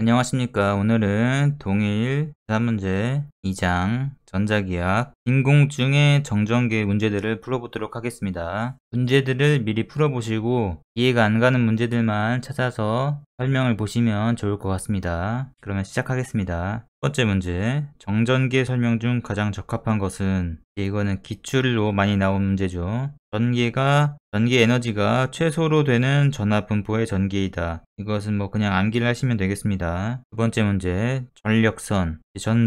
안녕하십니까. 오늘은 동일 문제 2장 전자기학 인공중의 정전계 문제들을 풀어보도록 하겠습니다. 문제들을 미리 풀어보시고 이해가 안 가는 문제들만 찾아서 설명을 보시면 좋을 것 같습니다. 그러면 시작하겠습니다. 첫 번째 문제, 정전계 설명 중 가장 적합한 것은, 이거는 기출로 많이 나온 문제죠. 전기 에너지가 최소로 되는 전압 분포의 전개이다. 이것은 그냥 암기를 하시면 되겠습니다. 두 번째 문제, 전력선.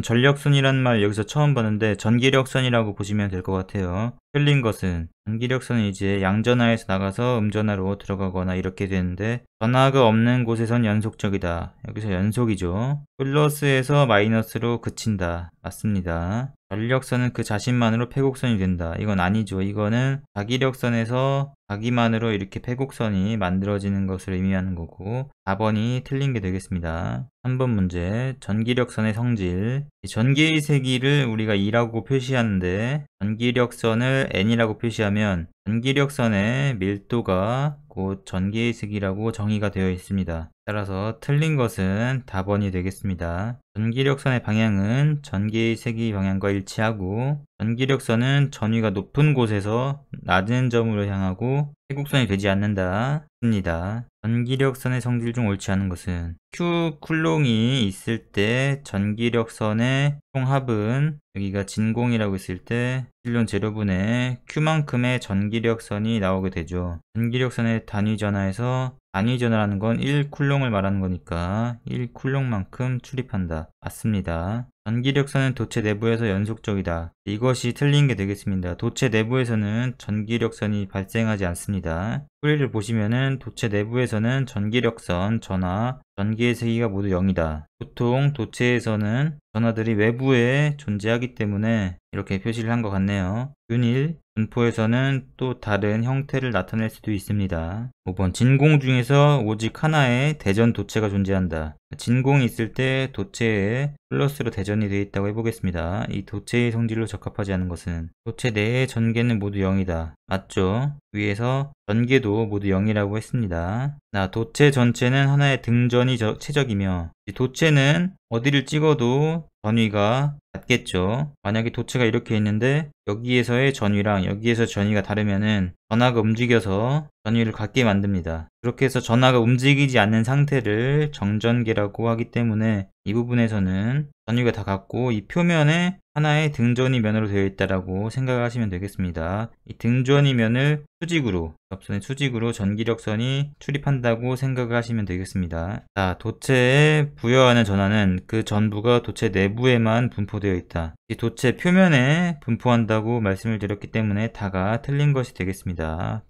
전력선이란 말 여기서 처음 봤는데 전기력선이라고 보시면 될 것 같아요. 틀린 것은, 전기력선은 이제 양전하에서 나가서 음전하로 들어가거나 이렇게 되는데 전하가 없는 곳에선 연속적이다. 여기서 연속이죠. 플러스에서 마이너스로 그친다. 맞습니다. 전력선은 그 자신만으로 패곡선이 된다. 이건 아니죠. 이거는 자기력선에서 자기만으로 이렇게 패곡선이 만들어지는 것을 의미하는 거고 4번이 틀린 게 되겠습니다. 3번 문제, 전기력선의 성질. 전기의 세기를 우리가 E라고 표시하는데 전기력선을 N이라고 표시하면 전기력선의 밀도가 곧 전기의 세기라고 정의가 되어 있습니다. 따라서 틀린 것은 답번이 되겠습니다. 전기력선의 방향은 전기의 세기 방향과 일치하고 전기력선은 전위가 높은 곳에서 낮은 점으로 향하고 패곡선이 되지 않는다. 습니다. 전기력선의 성질 중 옳지 않은 것은, Q 쿨롱이 있을 때 전기력선의 총합은, 여기가 진공이라고 했을 때 실론 제로분의 Q만큼의 전기력선이 나오게 되죠. 전기력선의 단위전하에서 단위전하라는 건 1쿨롱을 말하는 거니까 1쿨롱만큼 출입한다. 맞습니다. 전기력선은 도체 내부에서 연속적이다. 이것이 틀린 게 되겠습니다. 도체 내부에서는 전기력선이 발생하지 않습니다. 풀이를 보시면은 도체 내부에서는 전기력선, 전하, 전기의 세기가 모두 0이다. 보통 도체에서는 전하들이 외부에 존재하기 때문에 이렇게 표시를 한 것 같네요. 균일, 분포에서는 또 다른 형태를 나타낼 수도 있습니다. 5번, 진공 중에서 오직 하나의 대전 도체가 존재한다. 진공이 있을 때 도체에 플러스로 대전이 되어 있다고 해보겠습니다. 이 도체의 성질로 적합하지 않은 것은, 도체 내의 전개는 모두 0이다. 맞죠? 위에서 전개도 모두 0이라고 했습니다. 도체 전체는 하나의 등전이 최적이며, 도체는 어디를 찍어도 전위가 같겠죠. 만약에 도체가 이렇게 있는데 여기에서의 전위랑 여기에서 전위가 다르면은 전하가 움직여서 전위를 같게 만듭니다. 그렇게 해서 전하가 움직이지 않는 상태를 정전계라고 하기 때문에 이 부분에서는 전위가 다 같고 이 표면에 하나의 등전이 면으로 되어 있다라고 생각하시면 되겠습니다. 이 등전이 면을 수직으로, 옆선의 수직으로 전기력선이 출입한다고 생각을 하시면 되겠습니다. 자, 도체에 부여하는 전하는 그 전부가 도체 내부에만 분포되어 있다. 이 도체 표면에 분포한다고 말씀을 드렸기 때문에 다가 틀린 것이 되겠습니다.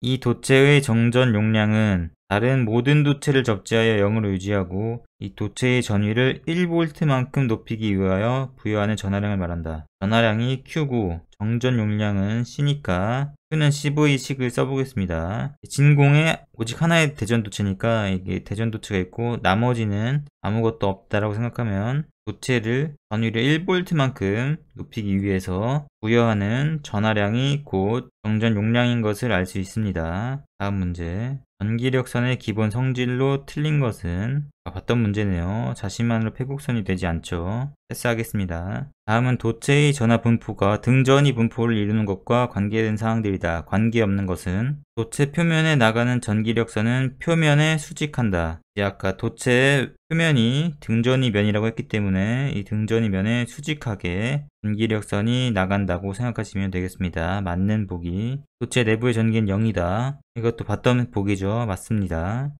이 도체의 정전 용량은 다른 모든 도체를 접지하여 0으로 유지하고 이 도체의 전위를 1V만큼 높이기 위하여 부여하는 전하량을 말한다. 전하량이 Q고 정전 용량은 C니까 Q는 CV식을 써보겠습니다. 진공에 오직 하나의 대전 도체니까 이게 대전 도체가 있고 나머지는 아무것도 없다라고 생각하면 도체를 전위를 1V만큼 높이기 위해서 부여하는 전하량이 곧 정전 용량인 것을 알 수 있습니다. 다음 문제, 전기력선의 기본 성질로 틀린 것은, 봤던 문제네요. 자신만으로 패곡선이 되지 않죠. 패스하겠습니다. 다음은 도체의 전하 분포가 등전이 분포를 이루는 것과 관계된 사항들이다. 관계없는 것은, 도체 표면에 나가는 전기력선은 표면에 수직한다. 아까 도체의 표면이 등전이 면이라고 했기 때문에 이 등전이 면에 수직하게 전기력선이 나간다고 생각하시면 되겠습니다. 맞는 보기. 도체 내부의 전기는 0이다. 이것도 봤던 보기죠. 맞습니다.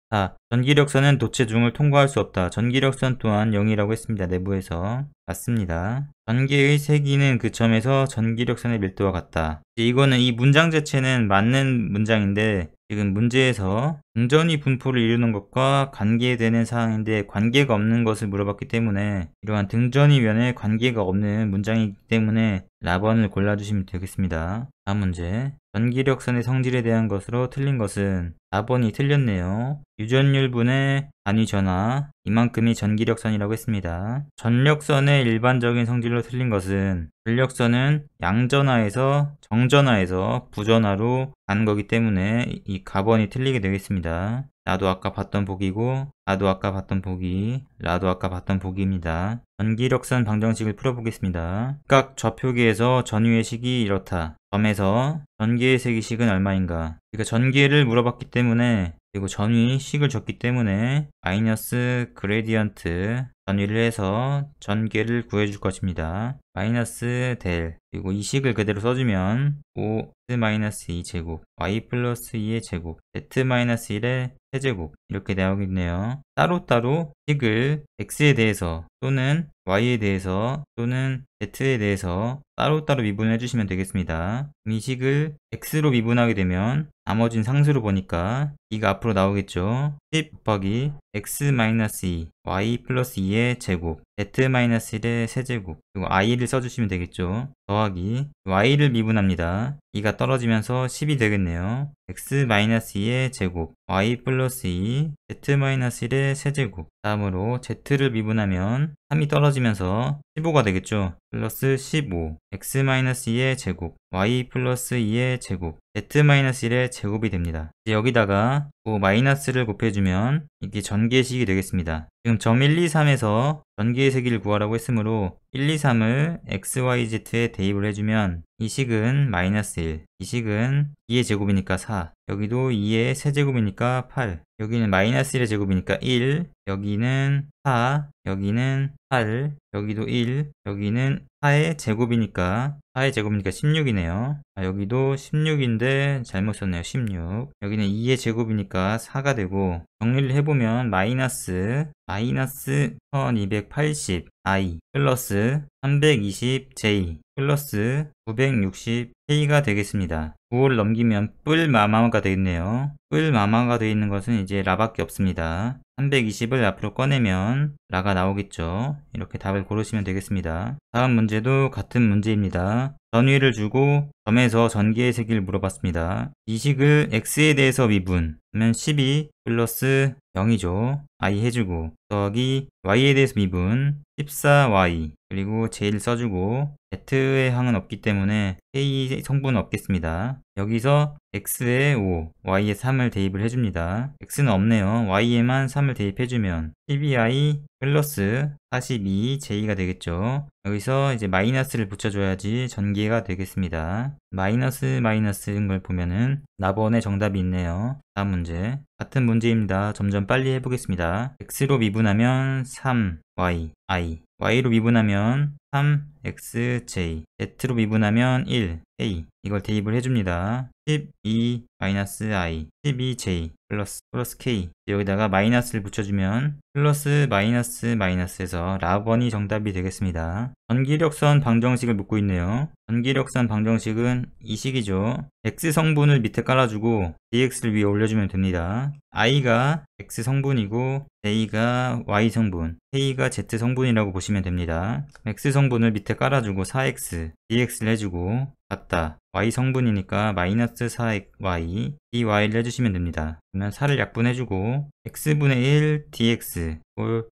전기력선은 도체 중을 통과할 수 없다. 전기력선 또한 0이라고 했습니다. 내부에서. 맞습니다. 전기의 세기는 그 점에서 전기력선의 밀도와 같다. 이거는 이 문장 자체는 맞는 문장인데 지금 문제에서 등전이 분포를 이루는 것과 관계되는 사항인데 관계가 없는 것을 물어봤기 때문에 이러한 등전이 면에 관계가 없는 문장이기 때문에 라번을 골라주시면 되겠습니다. 다음 문제, 전기력선의 성질에 대한 것으로 틀린 것은 4번이 틀렸네요. 유전율분의 단위전하, 이만큼이 전기력선이라고 했습니다. 전력선의 일반적인 성질로 틀린 것은, 전력선은 양전하에서 정전하에서 부전하로 가는 거기 때문에 이 가번이 틀리게 되겠습니다. 나도 아까 봤던 보기고 라도 아까 봤던 보기, 라도 아까 봤던 보기입니다. 전기력선 방정식을 풀어보겠습니다. 각 좌표기에서 전위의 식이 이렇다. 점에서 전기의 세기식은 얼마인가? 그러니까 전기를 물어봤기 때문에, 그리고 전위 식을 줬기 때문에 마이너스 그레디언트 전위를 해서 전개를 구해줄 것입니다. 마이너스 델, 그리고 이 식을 그대로 써주면 5x-2 제곱, y 플러스 2의 제곱, z-1의 세제곱 이렇게 나오겠네요. 따로따로 식을 x에 대해서 또는 y에 대해서 또는 z에 대해서 따로따로 미분을 해주시면 되겠습니다. 이 식을 x로 미분하게 되면 나머진 상수로 보니까 2가 앞으로 나오겠죠. 10 곱하기 x-2 y 플러스 2의 제곱 z-1의 세제곱, 그리고 i를 써주시면 되겠죠. 더하기 y를 미분합니다. 2가 떨어지면서 10이 되겠네요. x-2의 제곱 y 플러스 2 z-1의 세제곱, 다음으로 z를 미분하면 3이 떨어지면서 15가 되겠죠. 플러스 15 x-2의 제곱 y 플러스 2의 제곱 z-1의 제곱이 됩니다. 이제 여기다가 마이너스를 곱해주면 이게 전개식이 되겠습니다. 지금 점 1, 2, 3에서 전개의 세기를 구하라고 했으므로 1, 2, 3을 xyz에 대입을 해주면 이 식은 마이너스 1, 이 식은 2의 제곱이니까 4, 여기도 2의 세제곱이니까 8, 여기는 마이너스 1의 제곱이니까 1, 여기는 4, 여기는 8, 여기도 1, 여기는 4의 제곱이니까 16이네요. 여기도 16인데 잘못 썼네요. 16. 여기는 2의 제곱이니까 4가 되고, 정리를 해보면 마이너스 1280i 플러스 320j 플러스 960k가 되겠습니다. 9를 넘기면 뿔마마가 되겠네요. 뿔마마가 되어 있는 것은 이제 라밖에 없습니다. 320을 앞으로 꺼내면 라가 나오겠죠. 이렇게 답을 고르시면 되겠습니다. 다음 문제도 같은 문제입니다. 전위를 주고 점에서 전기의 세기를 물어봤습니다. 이 식을 x에 대해서 미분 하면 12 플러스 0이죠. i 해주고, 더하기 y에 대해서 미분 14y, 그리고 j를 써주고, z의 항은 없기 때문에 k 성분은 없겠습니다. 여기서 x에 5, y에 3을 대입을 해줍니다. x는 없네요. y에만 3을 대입해주면 12i 플러스 42j가 되겠죠. 여기서 이제 마이너스를 붙여줘야지 전개가 되겠습니다. 마이너스인 걸 보면은 나번에 정답이 있네요. 다음 문제. 같은 문제입니다. 점점 빨리 해보겠습니다. x로 미분하면 3y, i, y로 미분하면 3xj, z로 미분하면 1, a. 이걸 대입을 해줍니다. 12-i, 12j 플러스 k. 여기다가 마이너스를 붙여주면 플러스 마이너스에서 라번이 정답이 되겠습니다. 전기력선 방정식을 묻고 있네요. 전기력선 방정식은 이 식이죠. x 성분을 밑에 깔아주고 dx를 위에 올려주면 됩니다. i가 x 성분이고 j가 y 성분, k가 z 성분이라고 보시면 됩니다. x 성분을 밑에 깔아주고 4x, dx를 해주고 같다. y 성분이니까 마이너스 4y, dy를 해주시면 됩니다. 그러면 4를 약분해주고 x분의 1 dx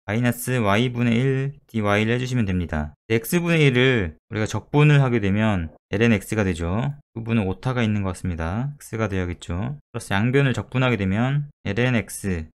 마이너스 y분의 1 dy를 해주시면 됩니다. x분의 1을 우리가 적분을 하게 되면 ln x가 되죠. 부분은 오타가 있는 것 같습니다. x가 되어야겠죠. 플러스 양변을 적분하게 되면 ln x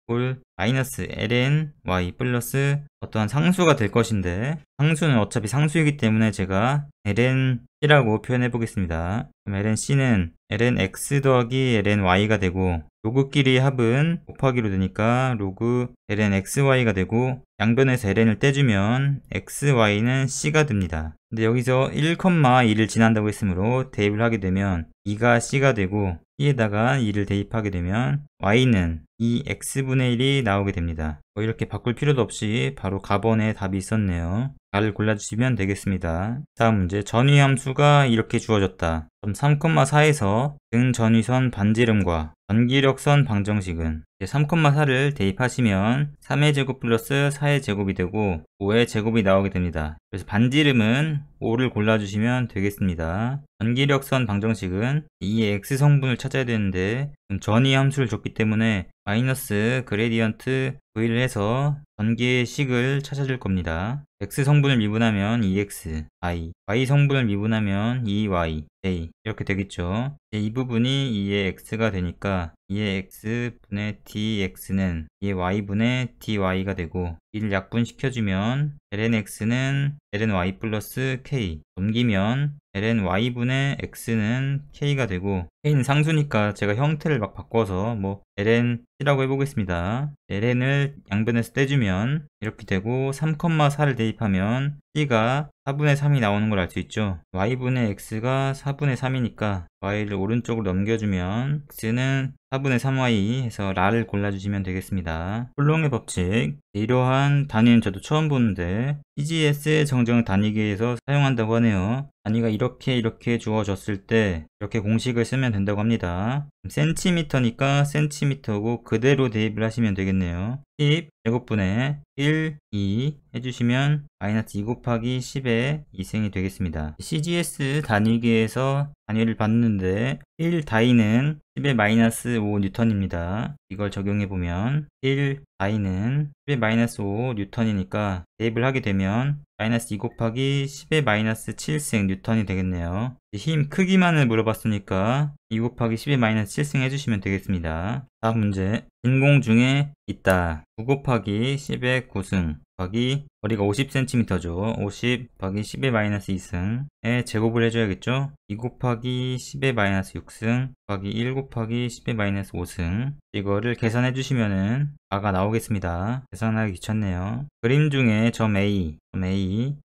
마이너스 ln y 플러스 어떠한 상수가 될 것인데, 상수는 어차피 상수이기 때문에 제가 ln c라고 표현해 보겠습니다. 그럼 ln c는 ln x 더하기 ln y가 되고, 로그끼리 합은 곱하기로 되니까 로그 ln xy가 되고, 양변에서 ln을 떼주면 xy는 c가 됩니다. 근데 여기서 1,2를 지난다고 했으므로 대입을 하게 되면 2가 c가 되고, c에다가 2를 대입하게 되면 y는 2x분의 1이 나오게 됩니다. 이렇게 바꿀 필요도 없이 바로 가번에 답이 있었네요. R을 골라주시면 되겠습니다. 다음 문제. 전위함수가 이렇게 주어졌다. 3,4에서 등전위선 반지름과 전기력선 방정식은 3,4를 대입하시면 3의 제곱 플러스 4의 제곱이 되고 5의 제곱이 나오게 됩니다. 그래서 반지름은 5를 골라주시면 되겠습니다. 전기력선 방정식은 2의 x성분을 찾아야 되는데 전위 함수를 줬기 때문에 마이너스 그레디언트 v를 해서 전기의 식을 찾아줄 겁니다. x 성분을 미분하면 2x, i, y 성분을 미분하면 2y, j 이렇게 되겠죠. 이 부분이 2의 x가 되니까 2의 x분의 dx는 2의 y분의 dy가 되고, 이를 약분시켜주면 ln x는 ln y 플러스 k, 넘기면 ln y분의 x는 k가 되고, k는 상수니까 제가 형태를 막 바꿔서 ln c라고 해보겠습니다. ln을 양변에서 떼주면 이렇게 되고, 3,4를 대입하면 c가 4분의 3이 나오는 걸 알 수 있죠. y분의 x가 4분의 3이니까 y를 오른쪽으로 넘겨주면 x는 4분의 3y 해서 라를 골라주시면 되겠습니다. 쿨롱의 법칙, 이러한 단위는 저도 처음 보는데 CGS의 정정 단위기에서 사용한다고 하네요. 단위가 이렇게 주어졌을 때 이렇게 공식을 쓰면 된다고 합니다. 센티미터니까 센티미터고 그대로 대입을 하시면 되겠네요. 10 제곱분의 1, 2 해주시면 마이너스 2 곱하기 10의 2승이 되겠습니다. CGS 단위기에서 단위를 봤는데 1 다이는 10의 마이너스 5 뉴턴입니다. 이걸 적용해보면 1 다이는 10의 마이너스 5 뉴턴이니까 대입을 하게 되면 마이너스 2 곱하기 10의 마이너스 7승 뉴턴이 되겠네요. 힘 크기만을 물어봤으니까 2 곱하기 10의 마이너스 7승 해주시면 되겠습니다. 다음 문제, 빈 공 중에 있다. 9 곱하기 10의 9승 곱하기 거리가 50cm죠. 50 곱하기 10의 마이너스 2승에 제곱을 해줘야겠죠. 2 곱하기 10의 마이너스 6승 곱하기 1 곱하기 10의 마이너스 5승, 이거를 계산해 주시면은 아가 나오겠습니다. 계산하기 귀찮네요. 그림 중에 점 A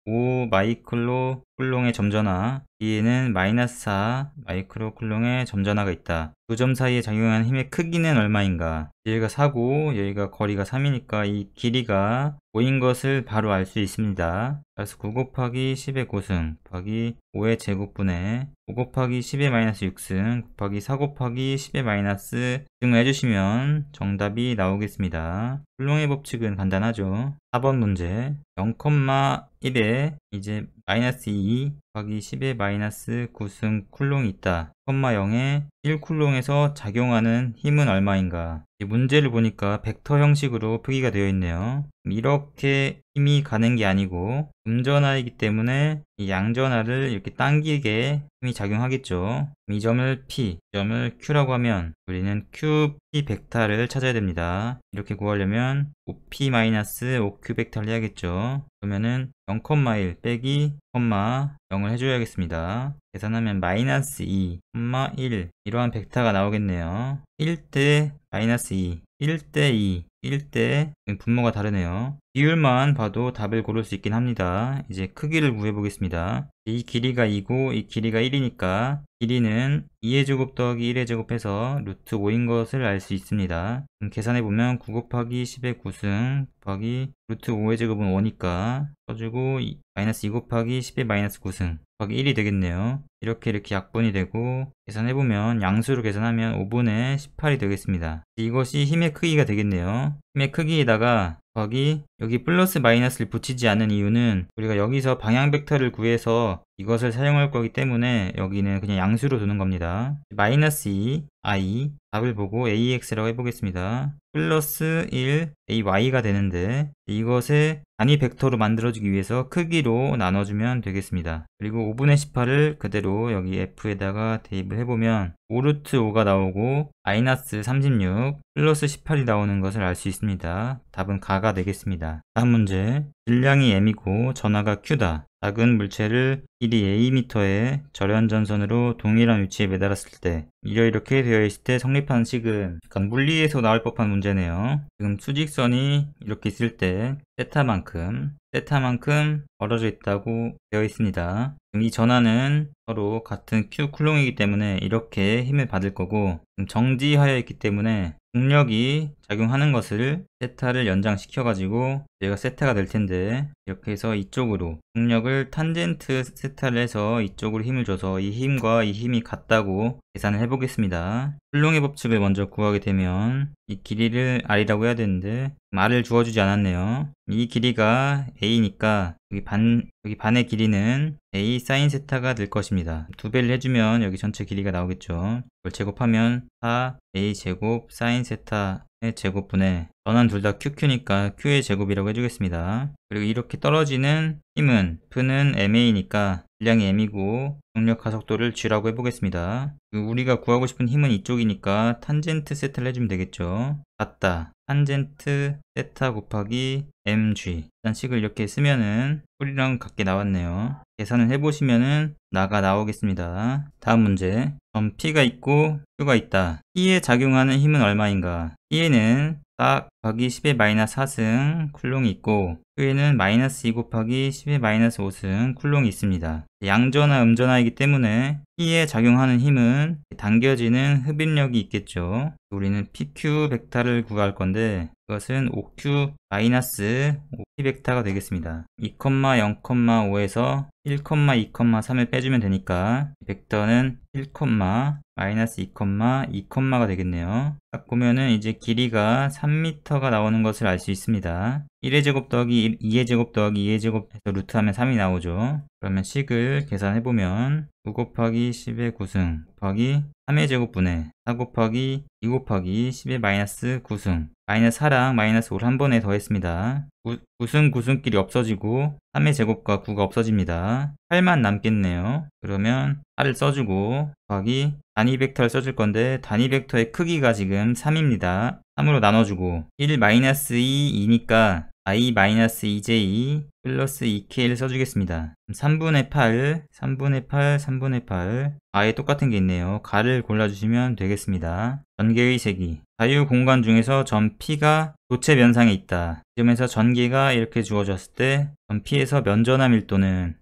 5 마이크로 쿨롱의 점전화, B에는 마이너스 4 마이크로 쿨롱의 점전화가 있다. 두 점 사이에 작용하는 힘의 크기는 얼마인가? 여기가 4고 여기가 거리가 3이니까 이 길이가 5인 것을 바로 알 수 있습니다. 그래서 9 곱하기 10의 9승 곱하기 5의 제곱분의 5 곱하기 10의 마이너스 6승 곱하기 4 곱하기 10의 마이너스 등을 해주시면 정답이 나오겠습니다. 쿨롱의 법칙은 간단하죠. 4번 문제, 0,1에 이제 마이너스 2 곱하기 10의 마이너스 9승 쿨롱이 있다. 0,0에 1쿨롱에서 작용하는 힘은 얼마인가? 이 문제를 보니까 벡터 형식으로 표기가 되어 있네요. 이렇게 힘이 가는 게 아니고 음전화이기 때문에 이 양전화를 이렇게 당기게 힘이 작용하겠죠. 이 점을 P, 이 점을 Q라고 하면 우리는 QP 벡터를 찾아야 됩니다. 이렇게 구하려면 5P-5Q 벡터를 해야겠죠. 그러면은 0,1 빼기 0을 해줘야겠습니다. 계산하면 마이너스 2, 1 이러한 벡터가 나오겠네요. 1대 마이너스 2, 1대 2, 1대 분모가 다르네요. 비율만 봐도 답을 고를 수 있긴 합니다. 이제 크기를 구해 보겠습니다. 이 길이가 2고 이 길이가 1이니까 길이는 2의 제곱 더하기 1의 제곱해서 루트 5인 것을 알 수 있습니다. 계산해보면 9 곱하기 10의 9승 곱하기 루트 5의 제곱은 5니까 써주고 마이너스 2 곱하기 10의 마이너스 9승 곱하기 1이 되겠네요. 이렇게 약분이 되고 계산해보면 양수로 계산하면 5분의 18이 되겠습니다. 이것이 힘의 크기가 되겠네요. 힘의 크기에다가 곱하기 여기 플러스 마이너스를 붙이지 않는 이유는 우리가 여기서 방향 벡터를 구해서 이것을 사용할 거기 때문에 여기는 그냥 양수로 두는 겁니다. 마이너스 2 i 답을 보고 ax라고 해보겠습니다. 플러스 1 ay가 되는데 이것을 단위 벡터로 만들어주기 위해서 크기로 나눠주면 되겠습니다. 그리고 5분의 18을 그대로 여기 f에다가 대입을 해보면 5루트 5가 나오고 마이너스 36 플러스 18이 나오는 것을 알 수 있습니다. 답은 가가 되겠습니다. 다음 문제, 질량이 m이고 전하가 q다. 작은 물체를 길이 am의 절연전선으로 동일한 위치에 매달았을 때 이렇게 되어 있을 때 성립하는 식은 약간 물리에서 나올 법한 문제네요. 지금 수직선이 이렇게 있을 때 세타만큼 벌어져 있다고 되어 있습니다. 이 전하는 서로 같은 Q 쿨롱이기 때문에 이렇게 힘을 받을 거고, 정지하여 있기 때문에 중력이 작용하는 것을 세타를 연장시켜 가지고 얘가 세타가 될 텐데, 이렇게 해서 이쪽으로 중력을 탄젠트 세타를 해서 이쪽으로 힘을 줘서 이 힘과 이 힘이 같다고 계산을 해 보겠습니다. 쿨롱의 법칙을 먼저 구하게 되면 이 길이를 r이라고 해야 되는데 r을 주어주지 않았네요. 이 길이가 a니까 여기 반의 길이는 a 사인 세타가 될 것입니다. 2배를 해주면 여기 전체 길이가 나오겠죠. 이걸 제곱하면 4a 제곱 사인 세타의 제곱분의 전원 둘 다 QQ니까 Q의 제곱이라고 해주겠습니다. 그리고 이렇게 떨어지는 힘은 F는 ma니까 질량이 m이고 중력 가속도를 g라고 해보겠습니다. 우리가 구하고 싶은 힘은 이쪽이니까 탄젠트 세타를 해주면 되겠죠. 같다. 탄젠트 세타 곱하기 mg. 일단 식을 이렇게 쓰면은 풀이랑 같게 나왔네요. 계산을 해보시면은 나가 나오겠습니다. 다음 문제. 점 P가 있고 Q가 있다. P에 작용하는 힘은 얼마인가? P에는 4 곱하기 10의 마이너스 4승 쿨롱이 있고 Q에는 마이너스 2 곱하기 10의 마이너스 5승 쿨롱이 있습니다. 양전화 음전화이기 때문에 P에 작용하는 힘은 당겨지는 흡입력이 있겠죠. 우리는 PQ 벡터를 구할 건데 이것은 OQ 마이너스 OP 벡터가 되겠습니다. 2,0,5에서 1,2,3을 빼주면 되니까 벡터는 1, 마이너스 2,가 되겠네요. 딱 보면은 이제 길이가 3m가 나오는 것을 알 수 있습니다. 1의 제곱 더하기 2의 제곱 더하기 2의 제곱 해서 루트하면 3이 나오죠. 그러면 식을 계산해보면 9 곱하기 10의 9승 곱하기 3의 제곱분의 4 곱하기 2 곱하기 10의 마이너스 9승 마이너스 4랑 마이너스 5를 한 번에 더했습니다. 9승끼리 없어지고 3의 제곱과 9가 없어집니다. 8만 남겠네요. 그러면 8을 써주고 더하기 단위 벡터를 써줄 건데 단위 벡터의 크기가 지금 3입니다. 3으로 나눠주고 1 마이너스 2 2니까 i-2j 플러스 2k를 써주겠습니다. 3분의 8, 3분의 8, 3분의 8 아예 똑같은 게 있네요. 가를 골라주시면 되겠습니다. 전개의 세기 자유 공간 중에서 점 P가 도체 면상에 있다. 이 점에서 전개가 이렇게 주어졌을 때 점 P에서 면전화 밀도는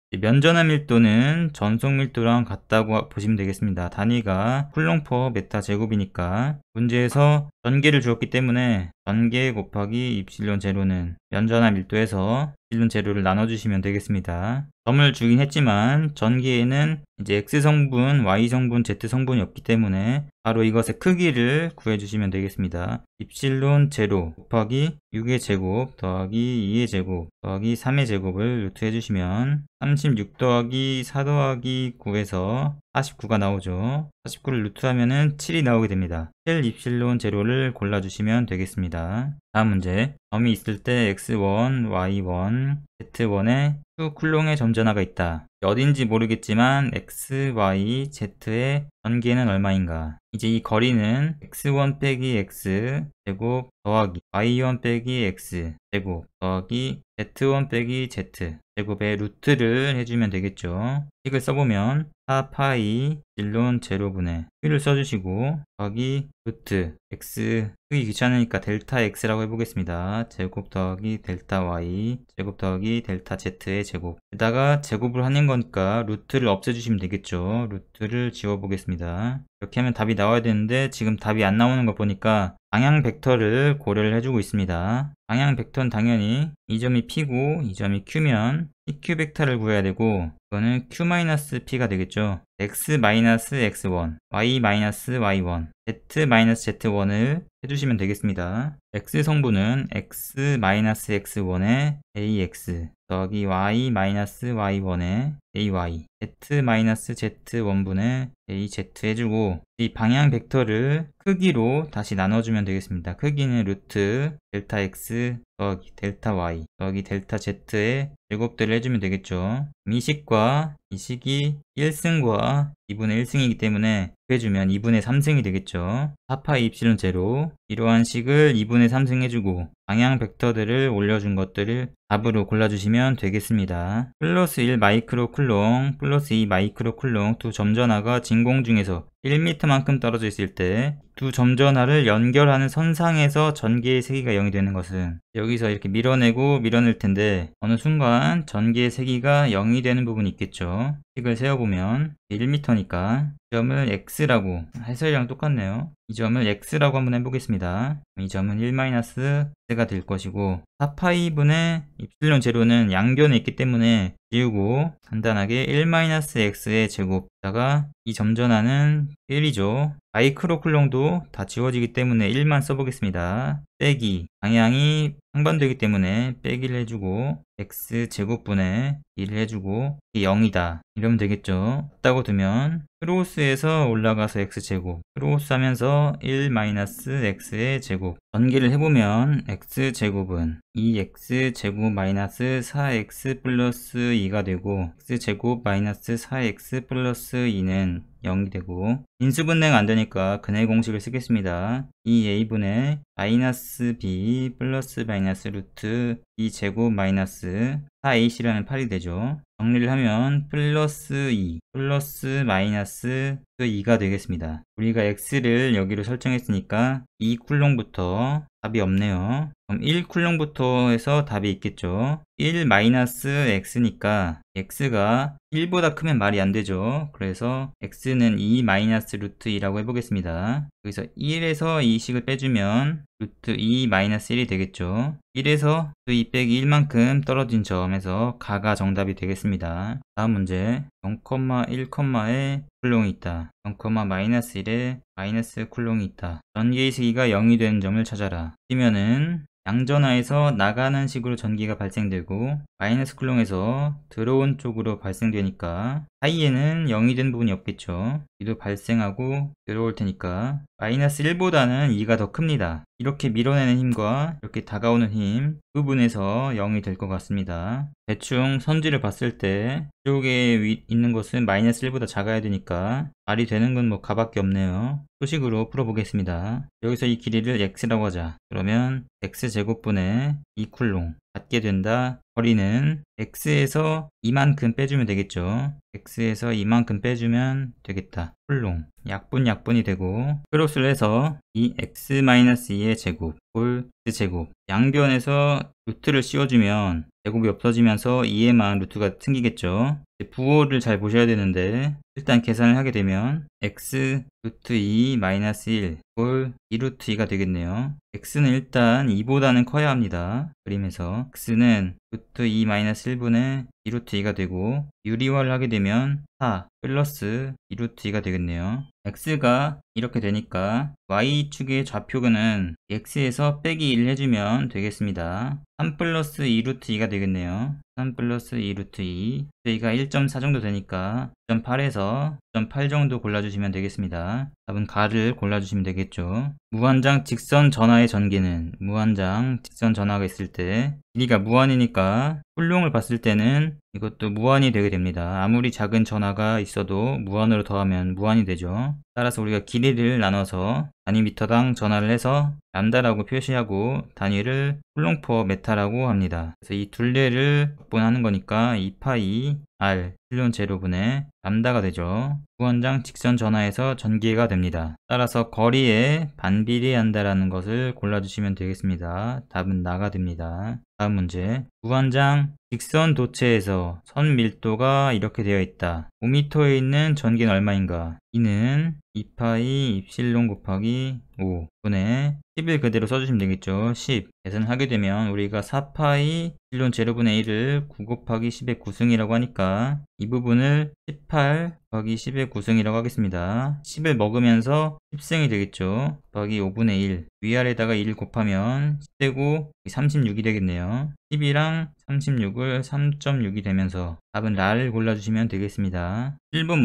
전속 밀도랑 같다고 보시면 되겠습니다. 단위가 쿨롱/m 제곱이니까 문제에서 전개를 주었기 때문에 전개 곱하기 입실론 제로는 면전화 밀도에서 입실론 제로를 나눠주시면 되겠습니다. 점을 주긴 했지만 전개에는 이제 X성분, Y성분, Z성분이 없기 때문에 바로 이것의 크기를 구해주시면 되겠습니다. 입실론 제로 곱하기 6의 제곱 더하기 2의 제곱 더하기 3의 제곱을 루트 해주시면 36 더하기 4 더하기 9에서 49가 나오죠. 49를 루트하면은 7이 나오게 됩니다. 7 입실론 제로를 골라주시면 되겠습니다. 다음 문제. 점이 있을 때 x1, y1, z1에 Q 쿨롱의 점전화가 있다. 어딘지 모르겠지만 x, y, z의 전개는 얼마인가? 이제 이 거리는 x1 빼기 x 제곱 더하기 y1 빼기 x 제곱 더하기 z1 빼기 z 제곱의 루트를 해주면 되겠죠. 식을 써보면 4파이 일론 제로분의 Q를 써주시고 더하기 루트 x 쓰기 귀찮으니까 델타 x라고 해보겠습니다. 제곱 더하기 델타 y 제곱 더하기 델타 z의 제곱 에다가 제곱을 하는 거니까 루트를 없애주시면 되겠죠. 루트를 지워보겠습니다. 이렇게 하면 답이 나와야 되는데 지금 답이 안 나오는 거 보니까 방향 벡터를 고려를 해주고 있습니다. 방향 벡터는 당연히 이 점이 P고 이 점이 Q면 PQ 벡터를 구해야 되고 이거는 Q-P가 되겠죠. X-X1, Y-Y1, Z-Z1을 해주시면 되겠습니다. X성분은 X-X1의 AX 더하기 Y-Y1의 AY Z-Z1분의 AZ 해주고 이 방향 벡터를 크기로 다시 나눠주면 되겠습니다. 크기는 루트 델타 X 더하기 델타 Y 더하기 델타 Z의 제곱들을 해주면 되겠죠. 이 식과 이 식이 1승과 2분의 1승이기 때문에 해주면 2분의 3승이 되겠죠. 4파이 입실론 제로 이러한 식을 2분의 3승 해주고 방향 벡터들을 올려준 것들을 답으로 골라주시면 되겠습니다. 플러스 1 마이크로 쿨롱 플러스 2 마이크로 쿨롱 두 점전화가 진공 중에서 1m만큼 떨어져 있을 때 두 점전화를 연결하는 선상에서 전개의 세기가 0이 되는 것은 여기서 이렇게 밀어내고 밀어낼 텐데 어느 순간 전개의 세기가 0이 되는 부분이 있겠죠. 식을 세어보면 1m니까 이 점을 x라고 해설이랑 똑같네요. 이 점을 x라고 한번 해보겠습니다. 이 점은 1-x가 될 것이고 4파이분의 입실론 제로는 양변에 있기 때문에 지우고 간단하게 1-x의 제곱에다가 이 점전화는 1이죠. 마이크로 쿨롱도 다 지워지기 때문에 1만 써보겠습니다. 빼기, 방향이 상반되기 때문에 빼기를 해주고 x제곱분의 1을 해주고 이게 0이다 이러면 되겠죠. 있다고 두면 크로스에서 올라가서 x제곱, 크로스 하면서 1-x의 제곱, 전개를 해보면 x제곱은 2x제곱 마이너스 4x 플러스 2가 되고 x제곱 마이너스 4x 플러스 2는 0이 되고, 인수분해가 안되니까 근해 공식을 쓰겠습니다. 2a분의 마이너스 b 플러스 마이너스 루트 2제곱 마이너스 4ac라는 8이 되죠. 정리를 하면 플러스 2 플러스 마이너스 2가 되겠습니다. 우리가 x를 여기로 설정했으니까 2쿨롱부터 답이 없네요. 그럼 1쿨롱부터 해서 답이 있겠죠. 1 마이너스 x니까 x가 1보다 크면 말이 안 되죠. 그래서 x는 2 마이너스 루트 2라고 해보겠습니다. 여기서 1에서 2식을 빼주면 루트 2 마이너스 1이 되겠죠. 1에서 2 빼기 1만큼 떨어진 점에서 가가 정답이 되겠습니다. 다음 문제 0,1에 쿨롱이 있다. 0, 마이너스 1에 마이너스 쿨롱이 있다. 전기의 세기가 0이 되는 점을 찾아라. 치면은 양전하에서 나가는 식으로 전기가 발생되고 마이너스 쿨롱에서 들어온 쪽으로 발생되니까 사이에는 0이 된 부분이 없겠죠. 이도 발생하고 들어올 테니까 마이너스 1보다는 2가 더 큽니다. 이렇게 밀어내는 힘과 이렇게 다가오는 힘 부분에서 0이 될 것 같습니다. 대충 선지를 봤을 때 이쪽에 있는 것은 마이너스 1보다 작아야 되니까 말이 되는 건 뭐 가밖에 없네요. 소식으로 풀어보겠습니다. 여기서 이 길이를 x라고 하자. 그러면 x제곱분의 2쿨롱 갖게 된다. 거리는 x에서 이만큼 빼주면 되겠죠. x에서 이만큼 빼주면 되겠다. 쿨롱 약분이 되고 크로스를 해서 이 x-2의 제곱 홀 x제곱 양변에서 루트를 씌워주면 제곱이 없어지면서 2에만 루트가 생기겠죠. 부호를 잘 보셔야 되는데 일단 계산을 하게 되면 x 루트 2 마이너스 1 홀 2 루트 2가 되겠네요. x는 일단 2보다는 커야 합니다. 그림에서 x는 루트 2 마이너스 1분의 2 루트 2가 되고 유리화를 하게 되면 4 플러스 2 루트 2가 되겠네요. x가 이렇게 되니까 y축의 좌표근은 x에서 빼기 1 해주면 되겠습니다. 3 플러스 2 루트 2가 되겠네요. 3 플러스 2 루트 2 저희가 1.4 정도 되니까 0.8에서 0.8 정도 골라주시면 되겠습니다. 답은 가를 골라주시면 되겠죠. 무한장 직선 전하의 전개는 무한장 직선 전하가 있을 때 길이가 무한이니까 쿨롱을 봤을 때는 이것도 무한이 되게 됩니다. 아무리 작은 전하가 있어도 무한으로 더하면 무한이 되죠. 따라서 우리가 길이를 나눠서 단위미터당 전하를 해서 람다라고 표시하고 단위를 쿨롱/m 메타라고 합니다. 그래서 이 둘레를 적분하는 거니까 2파이 r 실론 제로분의 람다가 되죠. 무한장 직선 전하에서 전개가 됩니다. 따라서 거리에 반비례한다라는 것을 골라주시면 되겠습니다. 답은 나가 됩니다. 다음 문제 무한장 직선 도체에서 선 밀도가 이렇게 되어 있다. 5m에 있는 전기는 얼마인가? 이는 2파이 입실론 곱하기 5 분의 10을 그대로 써주시면 되겠죠. 10 계산을 하게 되면 우리가 4파이 실론 제로분의 1을 9 곱하기 10의 9승이라고 하니까 이 부분을 18 곱하기 10의 9승이라고 하겠습니다. 10을 먹으면서 10승이 되겠죠. 곱하기 5분의 1 위아래다가 1을 곱하면 10되고 36이 되겠네요. 10이랑 36을 3.6이 되면서 답은 라를 골라주시면 되겠습니다. 1번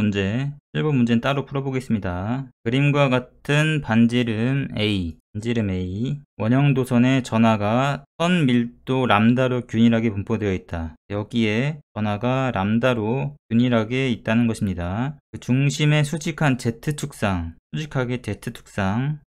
문제는 따로 풀어보겠습니다. 그림과 같은 반지름 A 원형 도선의 전하가 선 밀도 람다로 균일하게 분포되어 있다. 여기에 전하가 람다로 균일하게 있다는 것입니다. 그 중심에 수직한 Z축상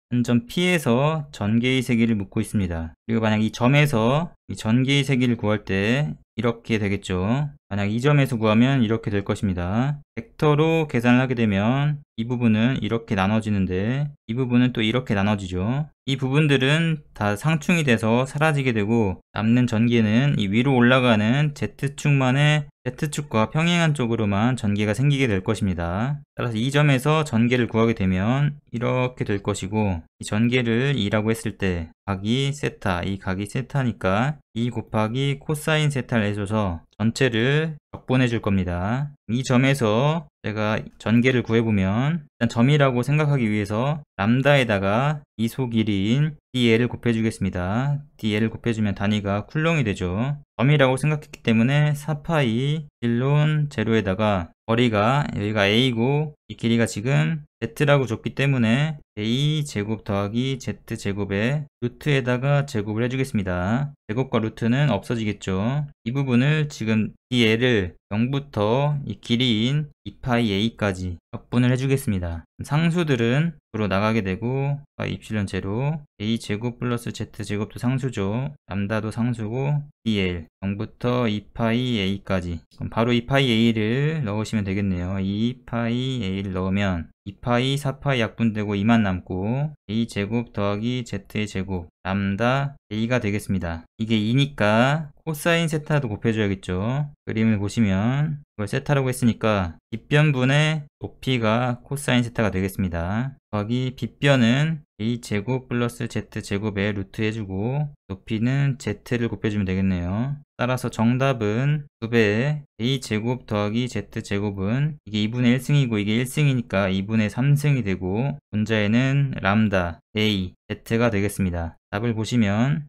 한 점 P에서 전개의 세기를 묻고 있습니다. 그리고 만약 이 점에서 이 전개의 세기를 구할 때 이렇게 되겠죠. 만약 이 점에서 구하면 이렇게 될 것입니다. 벡터로 계산을 하게 되면 이 부분은 이렇게 나눠지는데 이 부분은 또 이렇게 나눠지죠. 이 부분들은 다 상충이 돼서 사라지게 되고 남는 전개는 이 위로 올라가는 Z축만의 Z축과 평행한 쪽으로만 전개가 생기게 될 것입니다. 따라서 이 점에서 전개를 구하게 되면 이렇게 될 것이고, 이 전개를 2라고 했을 때 각이 세타, 이 각이 세타니까 2 곱하기 코사인 세타를 해줘서 전체를 적분해 줄 겁니다. 이 점에서 제가 전개를 구해보면 일단 점이라고 생각하기 위해서 람다에다가 이소 길이인 dl을 곱해주겠습니다. dl을 곱해주면 단위가 쿨롱이 되죠. 점이라고 생각했기 때문에 4파이 딜론 제로에다가 거리가 여기가 a고 이 길이가 지금 z라고 줬기 때문에 a 제곱 더하기 z 제곱에 루트에다가 제곱을 해주겠습니다. 제곱과 루트는 없어지겠죠. 이 부분을 지금 dl을 0부터 이 길이인 2파이 a까지 적분을 해주겠습니다. 상수들은 으로 나가게 되고 입실론 제로 a 제곱 플러스 z 제곱도 상수죠. 람다도 상수고 dl 0부터 2파이 a까지. 그럼 바로 2파이 a를 넣으시면 되겠네요. 2파이 a를 넣으면 2파이 4파이 약분되고 2만 남고 a 제곱 더하기 z의 제곱 람다 a가 되겠습니다. 이게 2니까 코사인 세타도 곱해줘야겠죠. 그림을 보시면 이걸 세타라고 했으니까 빗변분의 높이가 코사인 세타가 되겠습니다. 더하기 빗변은 a 제곱 플러스 z 제곱에 루트 해주고 높이는 z를 곱해주면 되겠네요. 따라서 정답은 2배의 a 제곱 더하기 z 제곱은 이게 2분의 1승이고 이게 1승이니까 2분의 3승이 되고 분자에는 람다 a z가 되겠습니다. 답을 보시면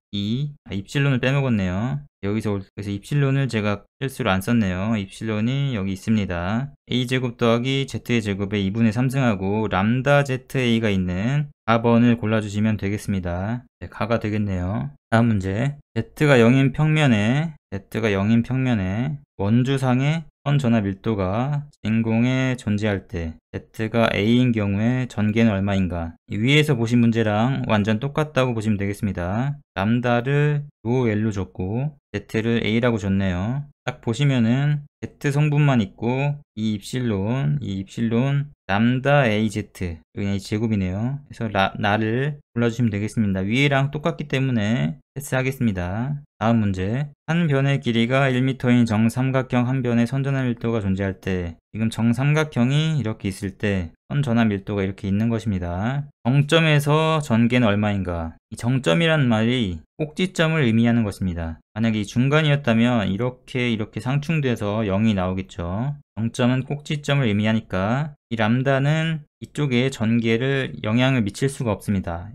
입실론을 빼먹었네요. 그래서 입실론을 제가 실수로 안 썼네요. 입실론이 여기 있습니다. a제곱 더하기 z의 제곱에 2분의 3승하고 람다 za가 있는 4번을 골라주시면 되겠습니다. 네, 가가 되겠네요. 다음 문제. z가 0인 평면에 원주상의 선전압 밀도가 진공에 존재할 때 z가 a인 경우에 전개는 얼마인가? 위에서 보신 문제랑 완전 똑같다고 보시면 되겠습니다. 람다를 로 L로 줬고 z를 a라고 줬네요. 딱 보시면은 z 성분만 있고 이 입실론 람다 az 그냥 이 제곱이네요. 그래서 나를 골라주시면 되겠습니다. 위에랑 똑같기 때문에 패스하겠습니다. 다음 문제. 한 변의 길이가 1m인 정삼각형 한 변의 선전압 밀도가 존재할 때 지금 정삼각형이 이렇게 있을 때 선전압 밀도가 이렇게 있는 것입니다. 정점에서 전개는 얼마인가? 이 정점이란 말이 꼭지점을 의미하는 것입니다. 만약에 이 중간이었다면 이렇게 상충돼서 0이 나오겠죠. 정점은 꼭지점을 의미하니까 이 람다는 이쪽에 전개를 영향을 미칠 수가 없습니다.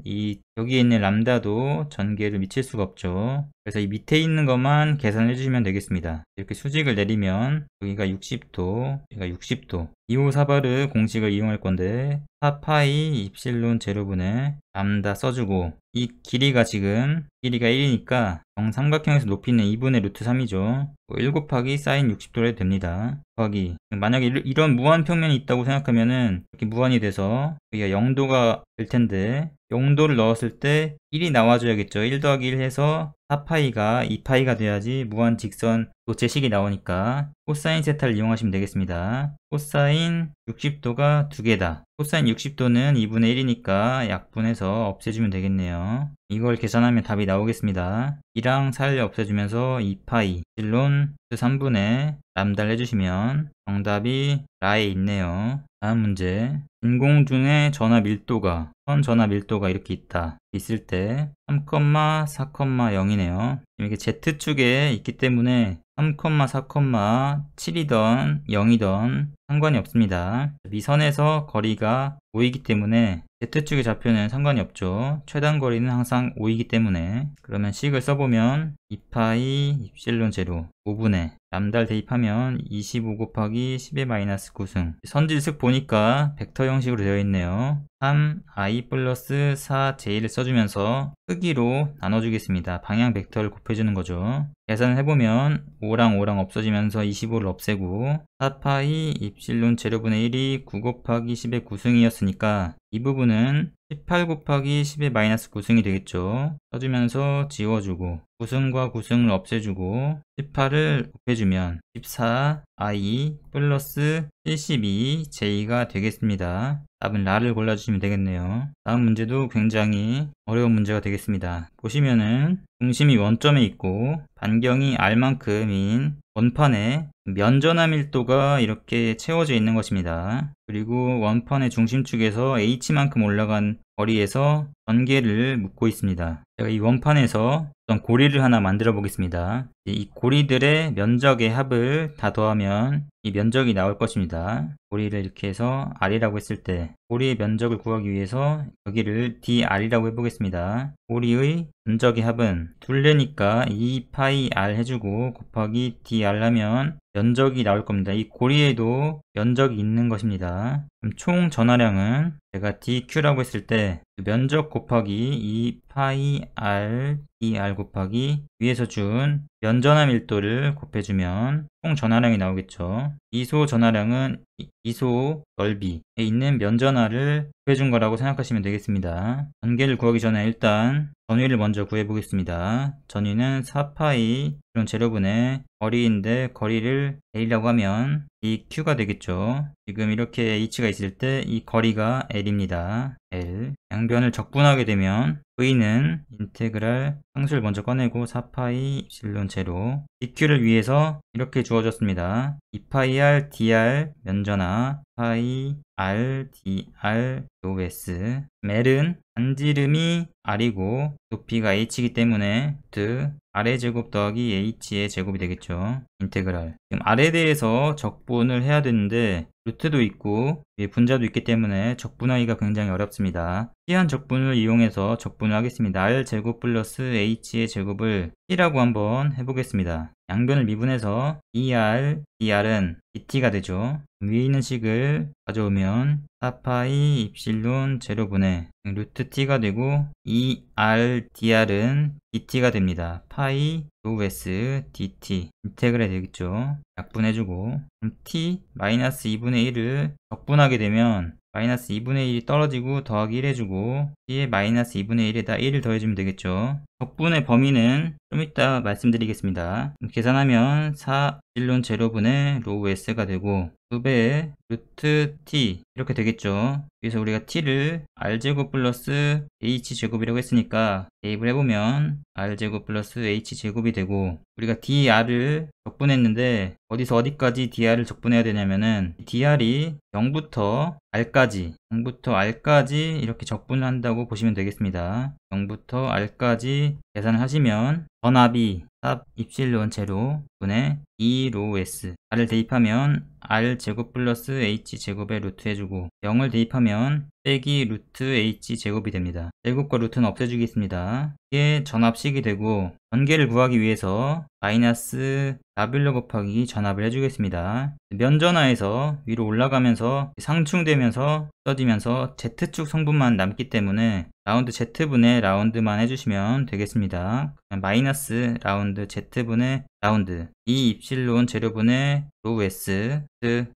여기에 있는 람다도 전개를 미칠 수가 없죠. 그래서 이 밑에 있는 것만 계산해 주시면 되겠습니다. 이렇게 수직을 내리면 여기가 60도, 여기가 60도. 254바르 공식을 이용할 건데 4파이 입실론 제로분의 람다 써주고 이 길이가 1이니까 정삼각형에서 높이는 2분의 루트 3이죠. 1 곱하기 사인 60도로 해도 됩니다. 더하기 만약에 이런 무한 평면이 있다고 생각하면은 이렇게 무한이 돼서 여기가 0도가 될 텐데 0도를 넣었을 때 1이 나와줘야겠죠. 1 더하기 1 해서 4파이가 2파이가 돼야지 무한 직선 도체식이 나오니까 코사인 세타를 이용하시면 되겠습니다. 코사인 60도가 2개다. 코사인 60도는 2분의 1이니까 약분해서 없애주면 되겠네요. 이걸 계산하면 답이 나오겠습니다. 2랑 4를 없애주면서 2파이 실론 3분의 람다를 해주시면 정답이 라에 있네요. 다음 문제. 진공 중에 전압 밀도가 선전압 밀도가 이렇게 있을 때 3,4,0이네요. 이게 Z축에 있기 때문에 3,4,7이던 0이던 상관이 없습니다. 미선에서 거리가 5이기 때문에 Z축의 좌표는 상관이 없죠. 최단 거리는 항상 5이기 때문에 그러면 식을 써보면 2파이 입실론 제로 5분의 람다를 대입하면 25 곱하기 10의 마이너스 9승 선질식 보니까 벡터 형식으로 되어 있네요. 3i 플러스 4j를 써주면서 크기로 나눠주겠습니다. 방향 벡터를 곱해주는 거죠. 계산을 해보면 5랑 5랑 없어지면서 25를 없애고 4파이 입실론 제로분의 1이 9 곱하기 10의 9승이었으니까 이 부분은 18 곱하기 10의 마이너스 9승이 되겠죠. 써주면서 지워주고 9승과 9승을 없애주고 18을 곱해주면 14i 플러스 72j가 되겠습니다. 답은 라를 골라주시면 되겠네요. 다음 문제도 굉장히 어려운 문제가 되겠습니다. 보시면은 중심이 원점에 있고 반경이 r만큼인 원판에 면전화 밀도가 이렇게 채워져 있는 것입니다. 그리고 원판의 중심축에서 H만큼 올라간 거리에서 전개를 묶고 있습니다. 제가 이 원판에서 어떤 고리를 하나 만들어 보겠습니다. 이 고리들의 면적의 합을 다 더하면 이 면적이 나올 것입니다. 고리를 이렇게 해서 R이라고 했을 때 고리의 면적을 구하기 위해서 여기를 DR이라고 해보겠습니다. 고리의 면적의 합은 둘레니까 2πr 해주고 곱하기 DR 하면 면적이 나올 겁니다. 이 고리에도 면적이 있는 것입니다. 그럼 총 전화량은 제가 DQ라고 했을 때 면적 곱하기 2πr dr 곱하기 위에서 준 면전화 밀도를 곱해주면 총 전화량이 나오겠죠. 이소 전화량은 이소 넓이에 있는 면전화를 곱해준 거라고 생각하시면 되겠습니다. 전개를 구하기 전에 일단 전위를 먼저 구해보겠습니다. 전위는 4파이 이런 재료분의 거리인데 거리를 L이라고 하면 이 Q가 되겠죠. 지금 이렇게 H가 있을 때 이 거리가 L입니다. L. 양변을 적분하게 되면 V는 인테그랄 상수를 먼저 꺼내고 4파이 입실론 제로 DQ를 위해서 이렇게 주어졌습니다. 2파이 dr 면전화 파이 r dr OS L은 반지름이 R이고 높이가 H이기 때문에 R의 제곱 더하기 H의 제곱이 되겠죠. 인테그랄. 지금 R에 대해서 적분을 해야 되는데 루트도 있고 분자도 있기 때문에 적분하기가 굉장히 어렵습니다. T한 적분을 이용해서 적분을 하겠습니다. R 제곱 플러스 H의 제곱을 T라고 한번 해보겠습니다. 양변을 미분해서 ER, DR은 DT가 되죠. 위에 있는 식을 가져오면 4파이 입실론 제로분의 루트 T가 되고 ER, DR은 DT가 됩니다. 파이 로우 S DT 인테그랄 되겠죠. 약분해주고 그럼 T 마이너스 2분의 1을 적분하게 되면 마이너스 2분의 1이 떨어지고 더하기 1 해주고 T에 마이너스 2분의 1에다 1을 더해주면 되겠죠. 적분의 범위는 좀 이따 말씀드리겠습니다. 계산하면 4 1론 제로분의 로우 S가 되고 2배의 루트 T 이렇게 되겠죠. 그래서 우리가 T를 R제곱 플러스 H제곱이라고 했으니까 대입을 해보면 R제곱 플러스 H제곱이 되고 우리가 DR을 적분했는데 어디서 어디까지 DR을 적분해야 되냐면은 DR이 0부터 R까지 이렇게 적분을 한다고 보시면 되겠습니다. 0부터 R까지 계산을 하시면 전압이 탑 입실론 제로 분의 2 로우 S R을 대입하면 R 제곱 플러스 H 제곱에 루트 해주고 0을 대입하면 빼기 루트 H 제곱이 됩니다. 제곱과 루트는 없애주겠습니다. 이게 전압식이 되고 전개를 구하기 위해서 마이너스 라빌러 곱하기 전압을 해주겠습니다. 면전화에서 위로 올라가면서 상충되면서 써지면서 Z축 성분만 남기 때문에 라운드 Z분의 라운드만 해주시면 되겠습니다. 마이너스 라운드 Z분의 라운드 이 입실론 재료분의 로우 S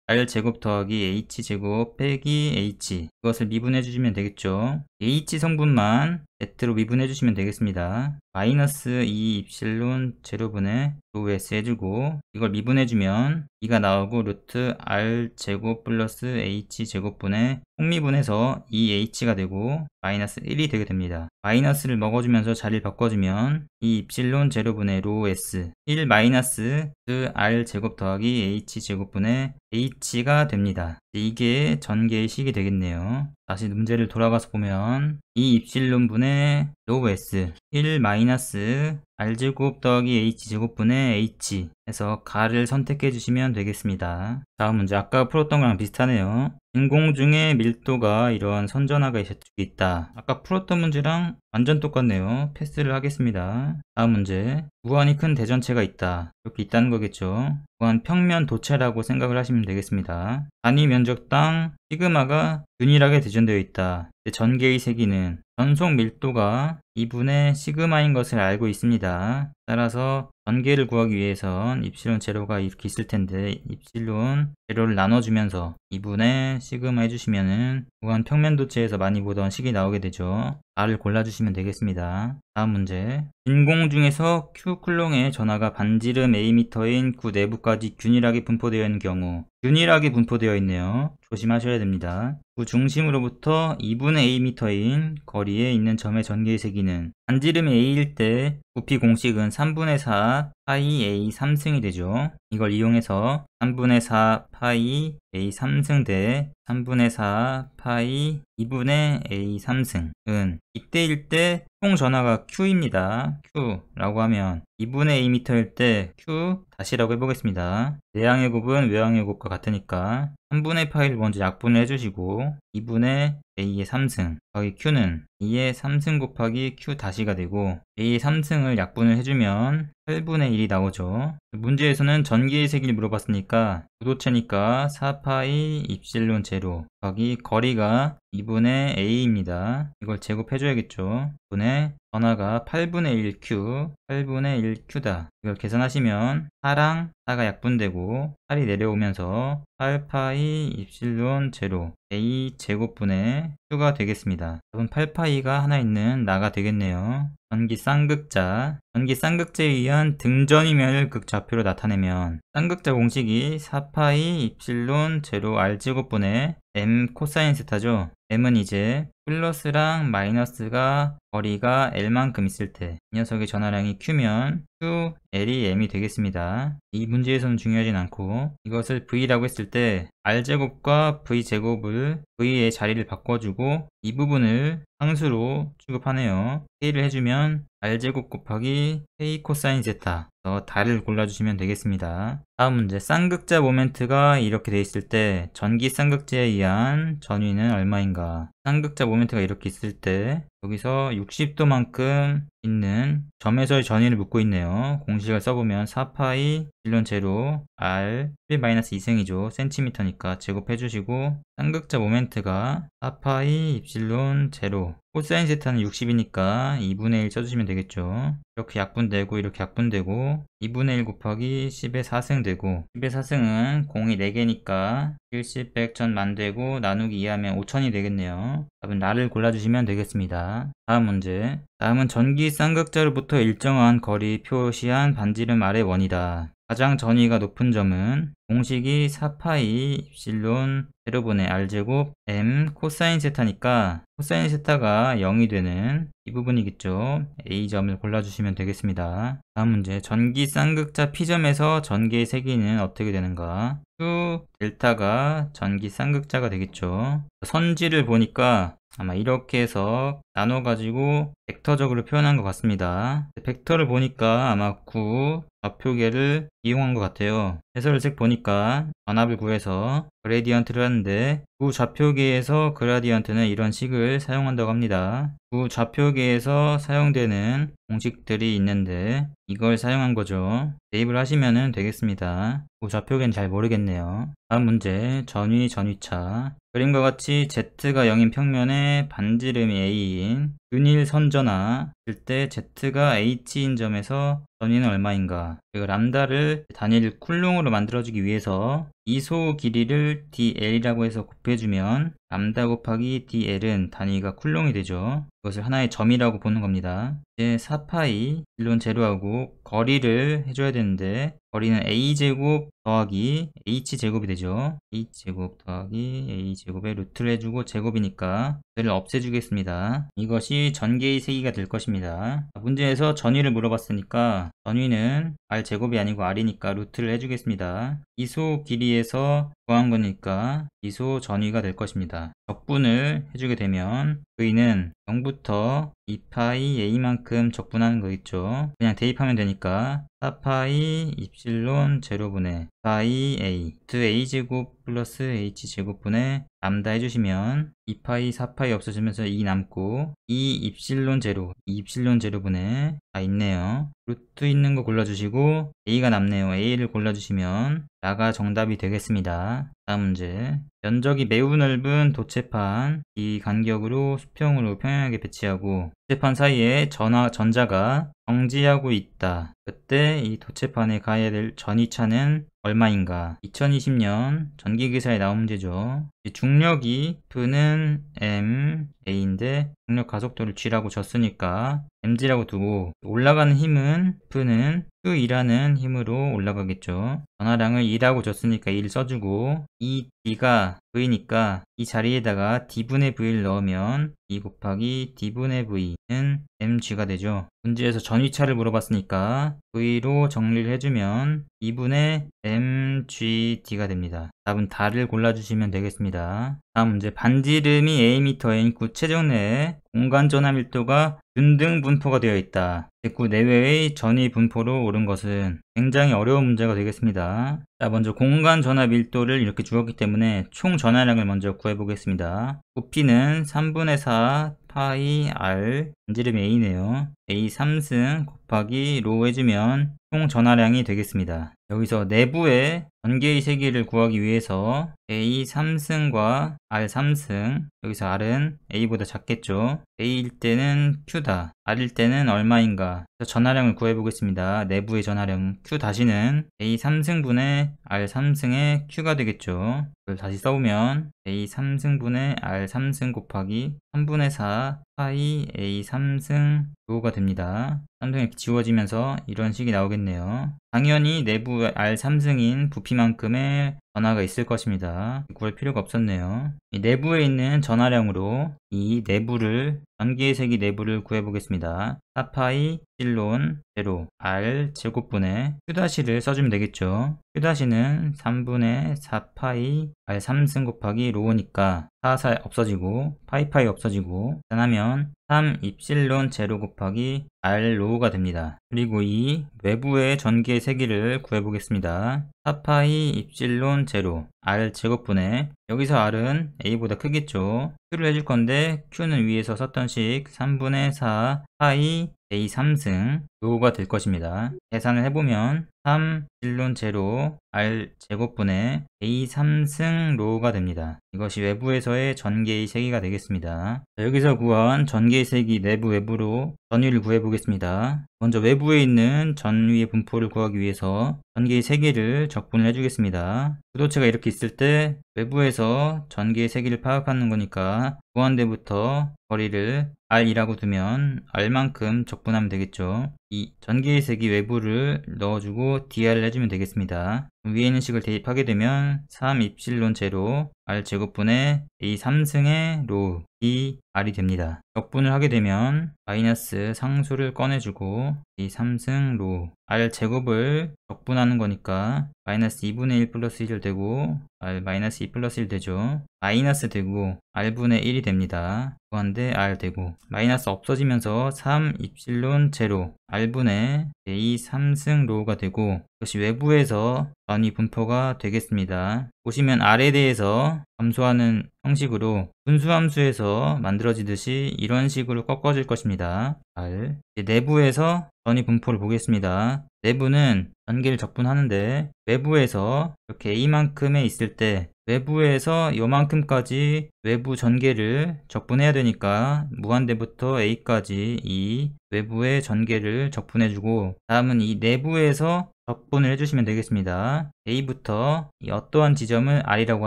R 제곱 더하기 H 제곱 빼기 H 이것을 미분해 주시면 되겠죠. H 성분만 Z로 미분해 주시면 되겠습니다. 마이너스 2 입실론 제로분의 로우 S 해주고 이걸 미분해 주면 2가 나오고 루트 R 제곱 플러스 H 제곱분의 속미분해서 2H가 되고 마이너스 1이 되게 됩니다. 마이너스를 먹어주면서 자리를 바꿔주면 이 입실론 제로분의 로우 S 1 마이너스 R 제곱 더하기 H 제곱분의 H가 됩니다. 이게 전개의 식이 되겠네요. 다시 문제를 돌아가서 보면 이 입실론분의 로우 S 1 마이너스 R제곱 더하기 H제곱분의 H 해서 가를 선택해 주시면 되겠습니다. 다음 문제 아까 풀었던 거랑 비슷하네요. 진공 중에 밀도가 이러한 선전화가 있다. 아까 풀었던 문제랑 완전 똑같네요. 패스를 하겠습니다. 다음 문제 무한히 큰 대전체가 있다. 이렇게 있다는 거겠죠. 무한 평면 도체라고 생각을 하시면 되겠습니다. 단위 면적당 시그마가 균일하게 대전되어 있다. 전개의 세기는 전속 밀도가 2분의 시그마인 것을 알고 있습니다. 따라서 전개를 구하기 위해선 입실론 제로가 이렇게 있을 텐데 입실론 제로를 나눠주면서 2분의 시그마 해주시면은 무한 평면도체에서 많이 보던 식이 나오게 되죠. R을 골라주시면 되겠습니다. 다음 문제 진공 중에서 Q 쿨롱의 전하가 반지름 Am인 구 내부까지 균일하게 분포되어 있는 경우 균일하게 분포되어 있네요. 조심하셔야 됩니다. 구 중심으로부터 2분의 Am인 거리에 있는 점의 전개의 세기는 반지름이 A일 때 부피 공식은 3분의 4 파이 A 3승이 되죠. 이걸 이용해서 3분의 4 파이 A 3승 대 3분의 4 파이 2분의 A 3승은 이때일 때 총 전하가 Q입니다. Q라고 하면 2분의 A 미터일 때 Q 다시라고 해보겠습니다. 내항의 곱은 외항의 곱과 같으니까 3분의 파이를 먼저 약분을 해주시고 2분의 A의 3승 곱하기 Q는 2의 3승 곱하기 Q 다시가 되고 A의 3승을 약분을 해주면 8분의 1이 나오죠. 문제에서는 전기의 세기를 물어봤으니까 구도체니까 4파이 입실론 제로 곱하기 거리가 2분의 A입니다. 이걸 제곱해줘야겠죠. 분의 전하가 8분의 1Q, 8분의 1Q다. 이걸 계산하시면 4랑 4가 약분되고 8이 내려오면서 8파이 입실론 제로 A 제곱분의 Q가 되겠습니다. 답은 8파이가 하나 있는 나가 되겠네요. 전기 쌍극자. 전기 쌍극자에 의한 등전이면을 극좌표로 나타내면 쌍극자 공식이 4파이 입실론 제로 R제곱분의 M 코사인 세타죠. M은 이제 플러스랑 마이너스가 거리가 L만큼 있을 때 이 녀석의 전하량이 Q면 Q, L이 M이 되겠습니다. 이 문제에서는 중요하진 않고 이것을 V라고 했을 때 R제곱과 V제곱을 V의 자리를 바꿔주고 이 부분을 상수로 취급하네요. K를 해주면 R제곱 곱하기 K 코사인 세타 달을 골라주시면 되겠습니다. 다음 문제 쌍극자 모멘트가 이렇게 돼 있을 때 전기 쌍극자에 의한 전위는 얼마인가. 쌍극자 모멘트가 이렇게 있을 때 여기서 60도만큼 있는 점에서의 전위를 묻고 있네요. 공식을 써보면 4파이 실론 제로 R 1-2승이죠. 센티미터니까 제곱해주시고 쌍극자 모멘트가 4파이 입실론 제로 코사인 세타는 60이니까 2분의 1 써주시면 되겠죠. 이렇게 약분되고 이렇게 약분되고 2분의 1 곱하기 10의 4승 되고 10의 4승은 공이 4개니까 70, 100, 1000 만되고 나누기 2하면 5000이 되겠네요. 답은 나를 골라주시면 되겠습니다. 다음 문제. 다음은 전기 쌍극자로부터 일정한 거리 표시한 반지름 아래 원이다. 가장 전위가 높은 점은 공식이 4파이 입실론 제로분의 R제곱 M 코사인 세타니까 코사인 세타가 0이 되는 이 부분이겠죠. A점을 골라주시면 되겠습니다. 다음 문제. 전기 쌍극자 P점에서 전기의 세기는 어떻게 되는가? Q 델타가 전기 쌍극자가 되겠죠. 선지를 보니까 아마 이렇게 해서 나눠가지고 벡터적으로 표현한 것 같습니다. 벡터를 보니까 아마 9 좌표계를 이용한 것 같아요. 해설책 보니까 전압을 구해서 그레디언트를 하는데 구 좌표계에서 그라디언트는 이런 식을 사용한다고 합니다. 구 좌표계에서 사용되는 공식들이 있는데 이걸 사용한 거죠. 대입을 하시면 되겠습니다. 구 좌표계는 잘 모르겠네요. 다음 문제 전위 전위차. 그림과 같이 Z가 0인 평면에 반지름이 A인 균일 선전화 일 때 Z가 H인 점에서 전위는 얼마인가. 그리고 람다를 단일 쿨롱으로 만들어주기 위해서 이소 길이를 DL이라고 해서 곱해주면 람다 곱하기 DL은 단위가 쿨롱이 되죠. 이것을 하나의 점이라고 보는 겁니다. 이제 4파이 일론 제로하고 거리를 해줘야 되는데 거리는 A제곱 더하기 H제곱이 되죠. H제곱 더하기 A제곱에 루트를 해주고 제곱이니까 를 없애주겠습니다. 이것이 전개의 세기가 될 것입니다. 문제에서 전위를 물어봤으니까 전위는 R제곱이 아니고 R이니까 루트를 해주겠습니다. 이소 길이에서 구한 거니까 이소 전위가 될 것입니다. 적분을 해주게 되면 V는 0부터 2파이 A만큼 적분하는 거 있죠. 그냥 대입하면 되니까 4파이 입실론 제로분의 파이 A A제곱 플러스 H제곱분의 람다 해주시면 2파이 4파이 없어지면서 2 남고 2 입실론 제로 2 입실론 제로분의 다 있네요. 루트 있는 거 골라주시고 A가 남네요. A를 골라주시면 나가 정답이 되겠습니다. 다음 문제. 면적이 매우 넓은 도체판 이 간격으로 수평으로 평행하게 배치하고 도체판 사이에 전자가 정지하고 있다. 그때 이 도체판에 가해야 될 전위차는 얼마인가? 2020년 전기기사에 나온 문제죠. 중력이 F는 M, A인데 중력 가속도를 G라고 줬으니까 mg라고 두고 올라가는 힘은 F는 Q이라는 힘으로 올라가겠죠. 전하량을 2라고 줬으니까 2를 써주고 이 D가 V니까 이 자리에다가 D분의 V를 넣으면 2 곱하기 D분의 V는 mg가 되죠. 문제에서 전위차를 물어봤으니까 V로 정리를 해주면 2분의 mgd가 됩니다. 답은 다를 골라주시면 되겠습니다. 다음 문제, 반지름이 Am인 구체적 내에 공간 전압 밀도가 균등 분포가 되어 있다. 구 내외의 전위 분포로 옳은 것은 굉장히 어려운 문제가 되겠습니다. 자, 먼저 공간 전압 밀도를 이렇게 주었기 때문에 총 전하량을 먼저 구해보겠습니다. 부피는 3분의 4 파이 r, 반지름이 A네요. A 3승 곱하기 로 해주면 총 전하량이 되겠습니다. 여기서 내부의 전개의 세기를 구하기 위해서 A 3승과 R 3승, 여기서 R은 A보다 작겠죠. A일 때는 Q다, R일 때는 얼마인가. 전하량을 구해보겠습니다. 내부의 전하량 Q 다시는 A 3승분의 R 3승의 Q가 되겠죠. 그걸 다시 써보면 A 3승분의 R 3승 곱하기 3분의 4 파이 A 3승 로가 됩니다. 3승이 지워지면서 이런 식이 나오겠네요. 당연히 내부 R 3승인 부피만큼의 전하가 있을 것입니다. 구할 필요가 없었네요. 이 내부에 있는 전하량으로 이 내부를, 전기의 세기 내부를 구해보겠습니다. 4파이 실론 제로 R 제곱분의 Q'를 써주면 되겠죠. Q'는 3분의 4파이 R 3승 곱하기 로우니까 4 없어지고 파이파이 없어지고 계산하면 3 입실론 제로 곱하기 R 로우가 됩니다. 그리고 이 외부의 전기의 세기를 구해보겠습니다. 4파이 입실론 제로 R 제곱분의, 여기서 R은 A보다 크겠죠. Q를 해줄 건데 Q는 위에서 썼던 식 3분의 4 파이 A 3승 로우가 될 것입니다. 계산을 해보면 3 실론 제로 R 제곱분의 A 3승 로우가 됩니다. 이것이 외부에서의 전개의 세기가 되겠습니다. 자, 여기서 구한 전개의 세기 내부 외부로 전위를 구해보겠습니다. 먼저 외부에 있는 전위의 분포를 구하기 위해서 전개의 세기를 적분을 해주겠습니다. 구도체가 이렇게 있을 때 외부에서 전개의 세기를 파악하는 거니까 무한대부터 거리를 R이라고 두면 R만큼 적분하면 되겠죠. 이 전개의 세기 외부를 넣어주고 DR을 해주면 되겠습니다. 위에 있는 식을 대입하게 되면 3 입실론 제로 R 제곱분의 A 3승의 로 D R이 됩니다. 적분을 하게 되면 마이너스 상수를 꺼내주고 A 3승 로 R 제곱을 적분하는 거니까 마이너스 2분의 1 플러스 1 되고 R 마이너스 2 플러스 1 되죠. 마이너스 되고 R분의 1이 됩니다. 구한데 R 되고 마이너스 없어지면서 3 입실론 제로 R분의 A 3승 로우가 되고 이것이 외부에서 전위 분포가 되겠습니다. 보시면 R에 대해서 감소하는 형식으로 분수함수에서 만들어지듯이 이런 식으로 꺾어질 것입니다. R. 내부에서 전위 분포를 보겠습니다. 내부는 전기를 적분하는데 외부에서 이렇게 A만큼에 있을 때 외부에서 요만큼까지 외부 전개를 적분해야 되니까 무한대부터 A까지 이 외부의 전개를 적분해주고 다음은 이 내부에서 적분을 해주시면 되겠습니다. A부터 이 어떠한 지점을 R이라고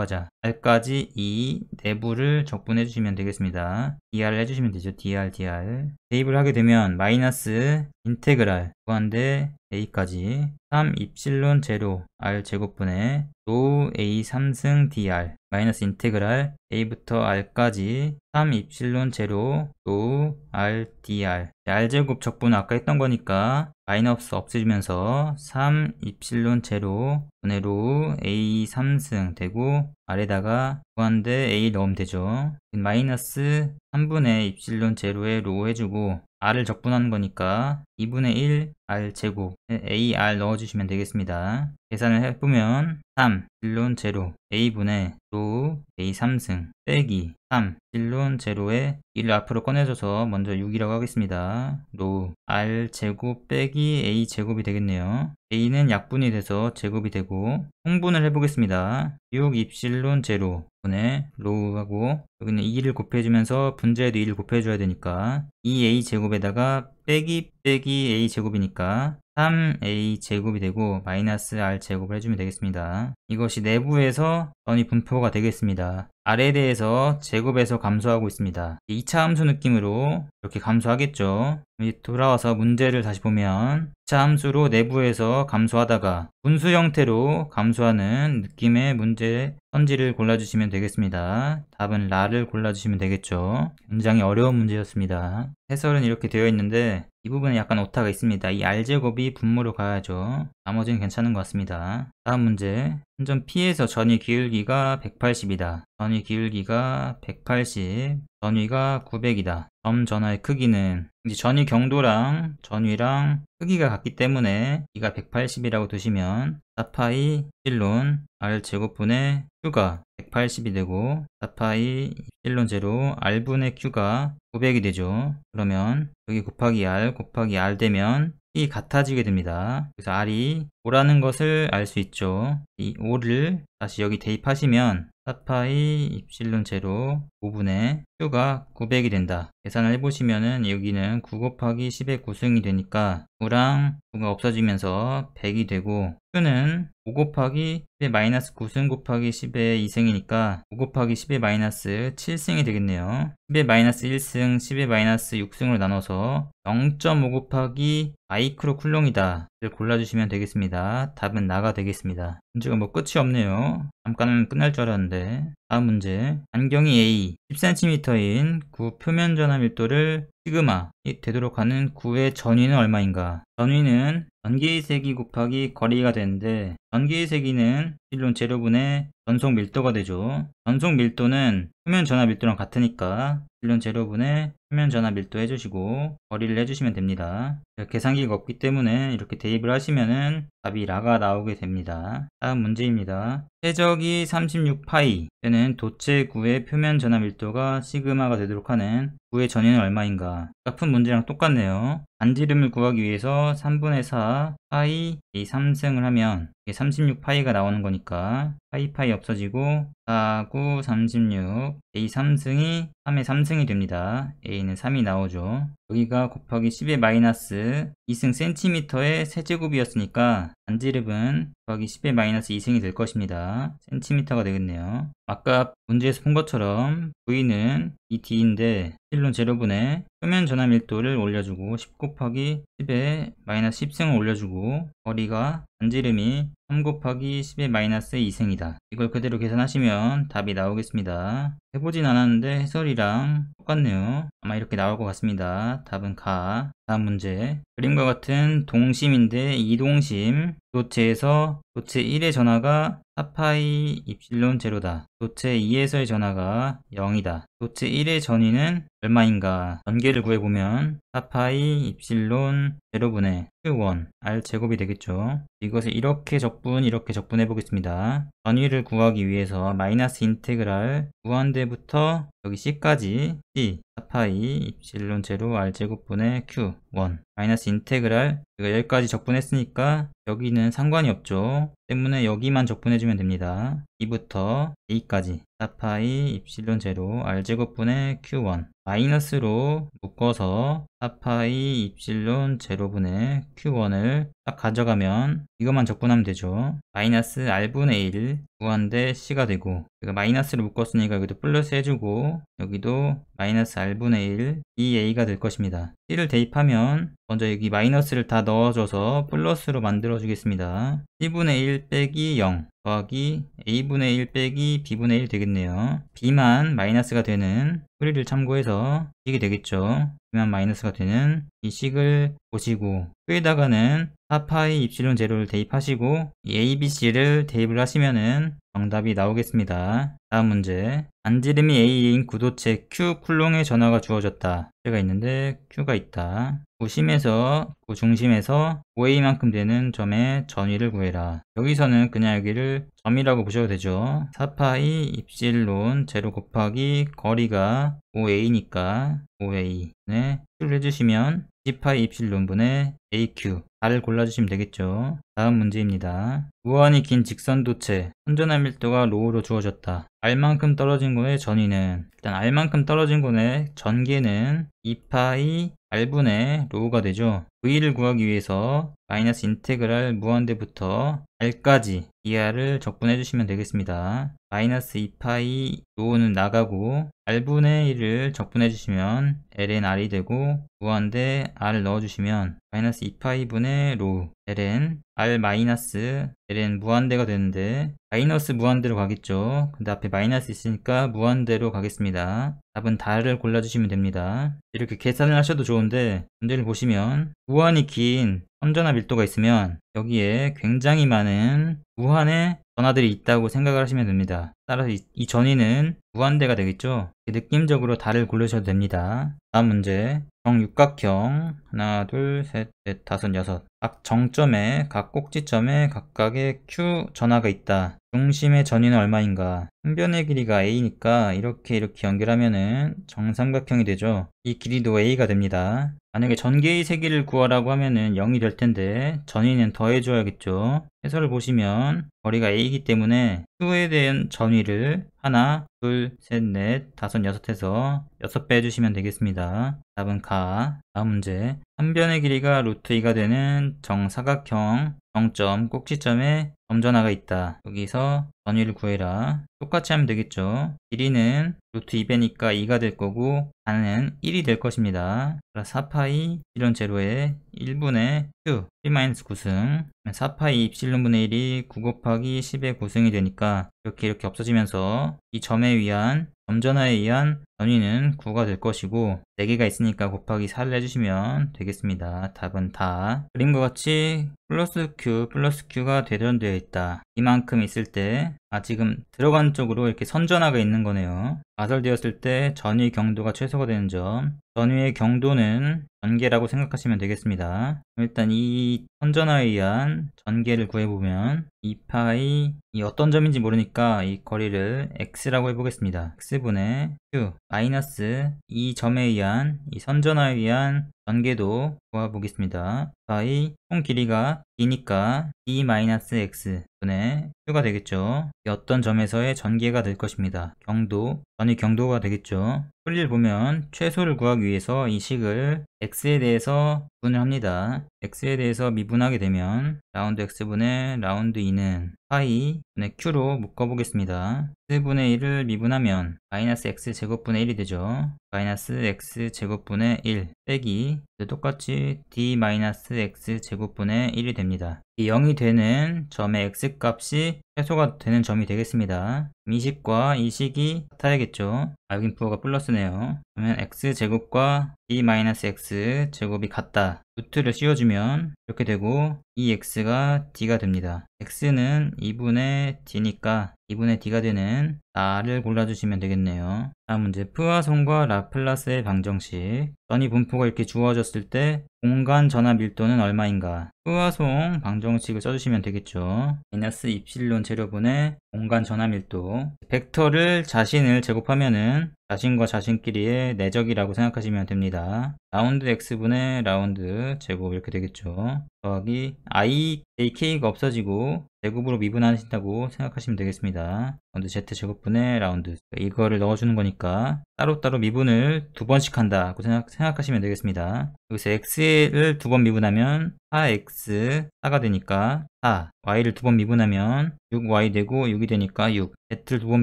하자. R까지 이 내부를 적분해 주시면 되겠습니다. DR을 해주시면 되죠. DR. 대입을 하게 되면 마이너스 인테그랄 구한데 A까지 3 입실론 제로 R 제곱분의 로 A 3승 DR 마이너스 인테그랄 A부터 R까지 3 입실론 제로 로 R DR R제곱 적분 아까 했던 거니까 마이너스 없어지면서 3 입실론 제로 분의 로 A 3승 되고 아래다가 구한데 A 넣으면 되죠. 마이너스 3분의 입실론 제로에 로 해주고 R을 적분하는 거니까 2분의 1 R 제곱 AR 넣어주시면 되겠습니다. 계산을 해보면 3 입실론 제로 A분의 로 A 3승 빼기 3 입실론 제로에 1을 앞으로 꺼내줘서 먼저 6이라고 하겠습니다. 로 R 제곱 빼기 A 제곱이 되겠네요. A는 약분이 돼서 제곱이 되고 통분을 해보겠습니다. 6 입실론 제로 분의 로우하고 여기는 2를 곱해주면서 분자에도 2를 곱해줘야 되니까 2A 제곱에다가 빼기 A 제곱이니까 3A 제곱이 되고 마이너스 R 제곱을 해주면 되겠습니다. 이것이 내부에서 전위 분포가 되겠습니다. R에 대해서 제곱해서 감소하고 있습니다. 2차 함수 느낌으로 이렇게 감소하겠죠. 돌아와서 문제를 다시 보면 2차 함수로 내부에서 감소하다가 분수 형태로 감소하는 느낌의 문제 선지를 골라주시면 되겠습니다. 답은 라를 골라주시면 되겠죠. 굉장히 어려운 문제였습니다. 해설은 이렇게 되어 있는데 이 부분에 약간 오타가 있습니다. 이 R제곱이 분모로 가야죠. 나머지는 괜찮은 것 같습니다. 다음 문제. 한 점 P에서 전위 기울기가 180이다. 전위 기울기가 180, 전위가 900이다. 점 전화의 크기는 이제 전위 경도랑 전위랑 크기가 같기 때문에 이가 180이라고 두시면 4파이 엡실론 R 제곱분의 Q가 180이 되고 4파이 엡실론 제로 R분의 Q가 900이 되죠. 그러면 여기 곱하기 R 되면 이 같아지게 됩니다. 그래서 R이 5라는 것을 알 수 있죠. 이 5를 다시 여기 대입하시면 4파이 입실론 제로 5분의 Q가 900이 된다. 계산을 해보시면은 여기는 9 곱하기 10의 9승이 되니까 9랑 9가 없어지면서 100이 되고 Q는 5 곱하기 10의 마이너스 9승 곱하기 10의 2승이니까 5 곱하기 10의 마이너스 7승이 되겠네요. 10의 마이너스 1승, 10의 마이너스 6승으로 나눠서 0.5 곱하기 마이크로 쿨롱이다 를 골라주시면 되겠습니다. 답은 나가 되겠습니다. 문제가 뭐 끝이 없네요. 잠깐 끝날 줄 알았는데. 다음 문제. 안경이 A 10cm인 구 표면 전화 밀도를 시그마이 되도록 하는 구의 전위는 얼마인가? 전위는 전개의 세기 곱하기 거리가 되는데 전개의 세기는 실론 제로분의 전속 밀도가 되죠. 전속 밀도는 표면 전화 밀도랑 같으니까 실론 제로분의 표면 전화 밀도 해주시고 거리를 해주시면 됩니다. 계산기가 없기 때문에 이렇게 대입을 하시면은 답이 라가 나오게 됩니다. 다음 문제입니다. 최적이 36파이 때는 도체 구의 표면 전화 밀도가 시그마가 되도록 하는 구의 전위는 얼마인가? 푼 문제랑 똑같네요. 반지름을 구하기 위해서 3분의 4 파이 A 3승을 하면 36파이가 나오는 거니까 파이 없어지고 4, 9, 36 A 3승이 3의 3승이 됩니다. A는 3이 나오죠. 여기가 곱하기 10의 마이너스 2승 센티미터의 세제곱이었으니까 반지름은 곱하기 10의 마이너스 2승이 될 것입니다. 센티미터가 되겠네요. 아까 문제에서 본 것처럼 V는 이 D인데 실론 제로분의 표면 전화 밀도를 올려주고 10 곱하기 10의 마이너스 10승을 올려주고 거리가 반지름이 3 곱하기 10의 마이너스 2승이다. 이걸 그대로 계산하시면 답이 나오겠습니다. 해보진 않았는데 해설이랑 똑같네요. 아마 이렇게 나올 것 같습니다. 답은 가. 다음 문제. 그림과 같은 동심인데 이동심 도체에서 도체 1의 전하가 4파이 입실론 제로다. 도체 2에서의 전하가 0이다. 도체 1의 전위는 얼마인가? 전개를 구해보면 4파이 입실론 제로분의 Q1 R 제곱이 되겠죠. 이것을 이렇게 적분해 보겠습니다. 전위를 구하기 위해서 마이너스 인테그랄 무한대부터 여기 C까지 C 4파이 입실론 제로 R 제곱분의 Q1 마이너스 인테그랄 여기까지 적분했으니까 여기는 상관이 없죠. 때문에 여기만 적분해주면 됩니다. 2부터 A까지 4파이 입실론 제로 R 제곱분의 Q1 마이너스로 묶어서 4파이 입실론 제로분의 Q1을 딱 가져가면 이것만 적분하면 되죠. 마이너스 R분의 1 무한대 C가 되고 마이너스로 묶었으니까 여기도 플러스 해주고 여기도 마이너스 R분의 1 2A가 될 것입니다. C를 대입하면 먼저 여기 마이너스를 다 넣어줘서 플러스로 만들어 주겠습니다. C분의 1 빼기 0 더하기 A분의 1 빼기 B분의 1 되겠네요. B만 마이너스가 되는 풀이를 참고해서 식이 되겠죠. B만 마이너스가 되는 이 식을 보시고 Q에다가는 4파이 입실론 제로를 대입하시고 이 A, B, C를 대입을 하시면은 정답이 나오겠습니다. 다음 문제. 반지름이 A인 구도체 Q 쿨롱의 전하가 주어졌다. 제가 있는데 Q가 있다. 구심에서 구중심에서 5A만큼 되는 점의 전위를 구해라. 여기서는 그냥 여기를 점이라고 보셔도 되죠. 4파이 입실론 제로 곱하기 거리가 5A니까 5A에 Q를 해주시면 10파이 입실론분의 AQ R을 골라주시면 되겠죠. 다음 문제입니다. 무한히 긴 직선도체 선전한 밀도가 로우로 주어졌다. R만큼 떨어진 곳의 전위는, 일단 R만큼 떨어진 곳의 전개는 2파이 R분의 로우가 되죠. V를 구하기 위해서 마이너스 인테그랄 무한대부터 R까지 dR을 적분해 주시면 되겠습니다. 마이너스 2파이 로우는 나가고 R분의 1을 적분해 주시면 ln R이 되고, 무한대 R 넣어주시면 마이너스 2파이 분의 로우 ln R 마이너스 ln 무한대가 되는데, 마이너스 무한대로 가겠죠. 근데 앞에 마이너스 있으니까 무한대로 가겠습니다. 답은 다를 골라주시면 됩니다. 이렇게 계산을 하셔도 좋은데, 문제를 보시면 무한히 긴 선전화 밀도가 있으면 여기에 굉장히 많은 무한의 전하들이 있다고 생각을 하시면 됩니다. 따라서 이 전위는 무한대가 되겠죠. 느낌적으로 다를 고르셔도 됩니다. 다음 문제. 정육각형 하나 둘셋넷 다섯 여섯 각 정점에 각 꼭지점에 각각의 Q 전하가 있다. 중심의 전위는 얼마인가? 한 변의 길이가 A니까 이렇게 연결하면은 정삼각형이 되죠. 이 길이도 A가 됩니다. 만약에 전개의 세기를 구하라고 하면은 0이 될 텐데 전위는 더해줘야겠죠. 해설을 보시면 거리가 A이기 때문에 Q에 대한 전위를 하나, 둘, 셋, 넷, 다섯, 여섯 해서 6배 해주시면 되겠습니다. 답은 가. 다음 문제. 한 변의 길이가 루트 2가 되는 정사각형 정점 꼭지점에 점전하가 있다. 여기서 전위를 구해라. 똑같이 하면 되겠죠. 길이는 루트 2배니까 2가 될 거고 가는 1이 될 것입니다. 4파이 이런 제로에 1분의 Q 1-9승 4파이 입실론분의 1이 9 곱하기 10의 9승이 되니까 이렇게 없어지면서 이 점에 의한 점전하에 의한 전위는 9가 될 것이고 4개가 있으니까 곱하기 4를 해주시면 되겠습니다. 답은 다 그림과 같이 플러스 Q가 대전되어 있다. 이만큼 있을 때 지금 들어간 쪽으로 이렇게 선전하가 있는 거네요. 가설되었을 때 전위 경도가 최소가 되는 점, 전위의 경도는 전개라고 생각하시면 되겠습니다. 일단 이 선전하에 의한 전개를 구해보면 2파이 이 어떤 점인지 모르니까 이 거리를 x라고 해보겠습니다. x분의 q 마이너스 이 점에 의한 이 선전하에 의한 전개도 구해보겠습니다. 파이 총 길이가 d니까 d-x 분의 q가 되겠죠. 이 어떤 점에서의 전개가 될 것입니다. 경도, 전위 경도가 되겠죠. 풀이를 보면 최소를 구하기 위해서 이 식을 x에 대해서 미분을 합니다. x에 대해서 미분하게 되면 라운드 x분의 라운드 2는 파이 분의 q로 묶어보겠습니다. x분의 1을 미분하면 마이너스 x제곱분의 1이 되죠. 마이너스 x제곱분의 1 빼기 똑같이 d-x제곱분의 1이 됩니다. 이 0이 되는 점의 x값이 최소가 되는 점이 되겠습니다. 이 식과 이 식이 같아야겠죠. 여긴 부호가 플러스네요. 그러면 x제곱과 d-x제곱이 같다. 루트를 씌워주면 이렇게 되고 이 x가 d가 됩니다. x는 2분의 d니까 2분의 d가 되는 4를 골라주시면 되겠네요. 다음 문제. 푸아송과 라플라스의 방정식. 전위 분포가 이렇게 주어졌을 때 공간 전하 밀도는 얼마인가? 푸아송 방정식을 써주시면 되겠죠. 마이너스 입실론 재료분의 공간 전하 밀도. 벡터를 자신을 제곱하면은 자신과 자신끼리의 내적이라고 생각하시면 됩니다. 라운드 x분의 라운드 제곱 이렇게 되겠죠. 더하기 i, k가 없어지고 제곱으로 미분하신다고 생각하시면 되겠습니다. 라운드 z 제곱분의 라운드 이거를 넣어주는 거니까 따로따로 미분을 2번씩 한다고 생각하시면 되겠습니다. 여기서 x를 2번 미분하면 4x 4가 되니까 4, y를 2번 미분하면 6y 되고 6이 되니까 6, z를 2번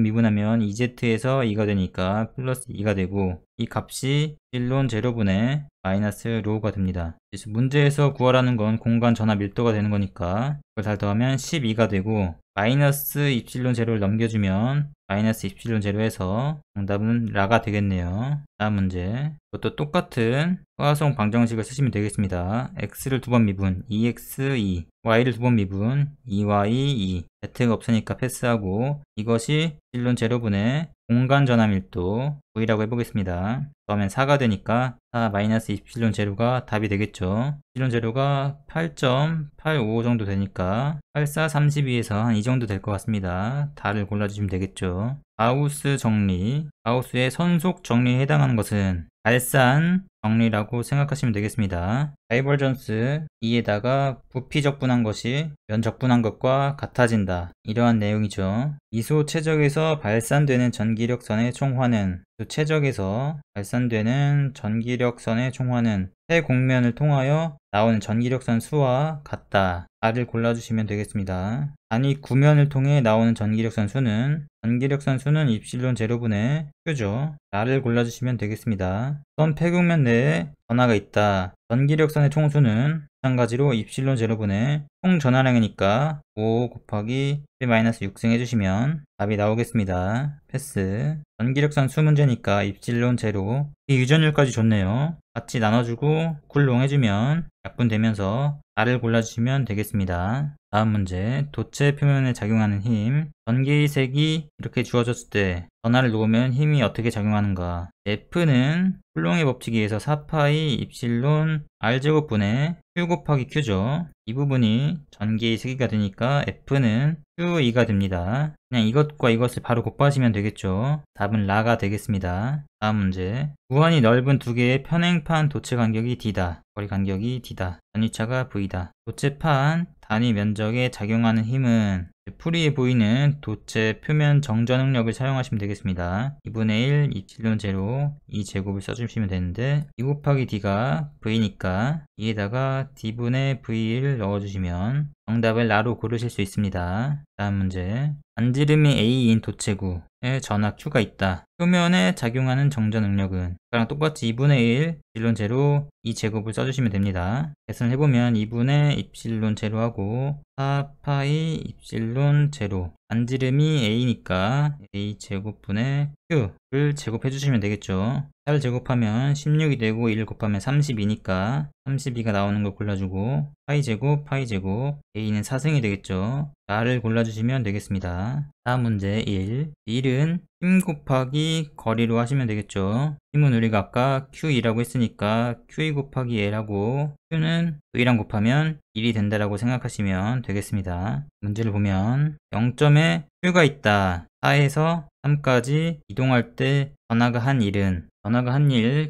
미분하면 2z에서 2가 되니까 플러스 2가 되고 이 값이 실론 제로분의 마이너스 로우가 됩니다. 그래서 문제에서 구하라는 건 공간 전하 밀도가 되는 거니까 그걸 잘 더하면 12가 되고 마이너스 입실론 제로를 넘겨주면 마이너스 입실론 제로에서 정답은 라가 되겠네요. 다음 문제. 이것도 똑같은 화성 방정식을 쓰시면 되겠습니다. x를 2번 미분 2x 2, y를 2번 미분 2y 2, z가 없으니까 패스하고 이것이 실론 제로분의 공간 전하 밀도 V라고 해보겠습니다. 그러면 4가 되니까 4 마이너스 입실론 제로가 답이 되겠죠. 입실론 제로가 8.85 정도 되니까 84, 32에서 한 이 정도 될 것 같습니다. 다를 골라주시면 되겠죠. 가우스 정리, 가우스의 선속 정리에 해당하는 것은 발산 정리라고 생각하시면 되겠습니다. 다이버전스 2에다가 부피 적분한 것이 면 적분한 것과 같아진다. 이러한 내용이죠. 이소 최적에서 발산되는 전기력선의 총화는, 최적에서 발산되는 전기력선의 총화는 세 공면을 통하여 나오는 전기력선 수와 같다. R을 골라주시면 되겠습니다. 단위 구면을 통해 나오는 전기력선 수는 입실론 제로분의 Q죠. R을 골라주시면 되겠습니다. 선 폐국면 내에 전하가 있다. 전기력선의 총수는 마찬가지로 입실론 제로분의 총 전하량이니까 5 곱하기 10-6승 해주시면 답이 나오겠습니다. 패스. 전기력선 수 문제니까 입실론 제로. 이 유전율까지 좋네요. 같이 나눠주고 쿨롱 해주면 약분되면서 R을 골라주시면 되겠습니다. 다음 문제. 도체 표면에 작용하는 힘. 전기의 색이 이렇게 주어졌을 때 전하를 놓으면 힘이 어떻게 작용하는가. F는 쿨롱의 법칙에 의해서 4파이 입실론 R제곱분의 Q 곱하기 Q죠. 이 부분이 전기의 세기가 되니까 F는 Q2가 됩니다. 그냥 이것과 이것을 바로 곱하시면 되겠죠. 답은 라가 되겠습니다. 다음 문제. 구원이 넓은 두 개의 편행판 도체 간격이 D다. 거리 간격이 D다. 전위차가 V다. 도체판 단위 면적에 작용하는 힘은 풀이에 보이는 도체 표면 정전 응력을 사용하시면 되겠습니다. 2분의 1 입실론 제로 이 제곱을 써주시면 되는데 2 곱하기 D가 V니까 이에다가 D분의 V를 넣어주시면 정답을 라로 고르실 수 있습니다. 다음 문제. 반지름이 A인 도체구에 전하 Q가 있다. 표면에 작용하는 정전 응력은 아까랑 똑같이 2분의 1 입실론 제로 이 제곱을 써주시면 됩니다. 계산을 해보면 2분의 입실론 제로하고 4파이 입실론 제로, 반지름이 A니까 A 제곱분의 Q를 제곱해 주시면 되겠죠. 4를 제곱하면 16이 되고 1을 곱하면 32니까 32가 나오는 걸 골라주고 파이 제곱 A는 4승이 되겠죠. R을 골라주시면 되겠습니다. 다음 문제 1. 1은 힘 곱하기 거리로 하시면 되겠죠. 힘은 우리가 아까 Q2라고 했으니까 Q2 곱하기 L하고 Q는 V랑 곱하면 1이 된다라고 생각하시면 되겠습니다. 문제를 보면 0점에 Q가 있다. 4에서 3까지 이동할 때 전하가 한 일은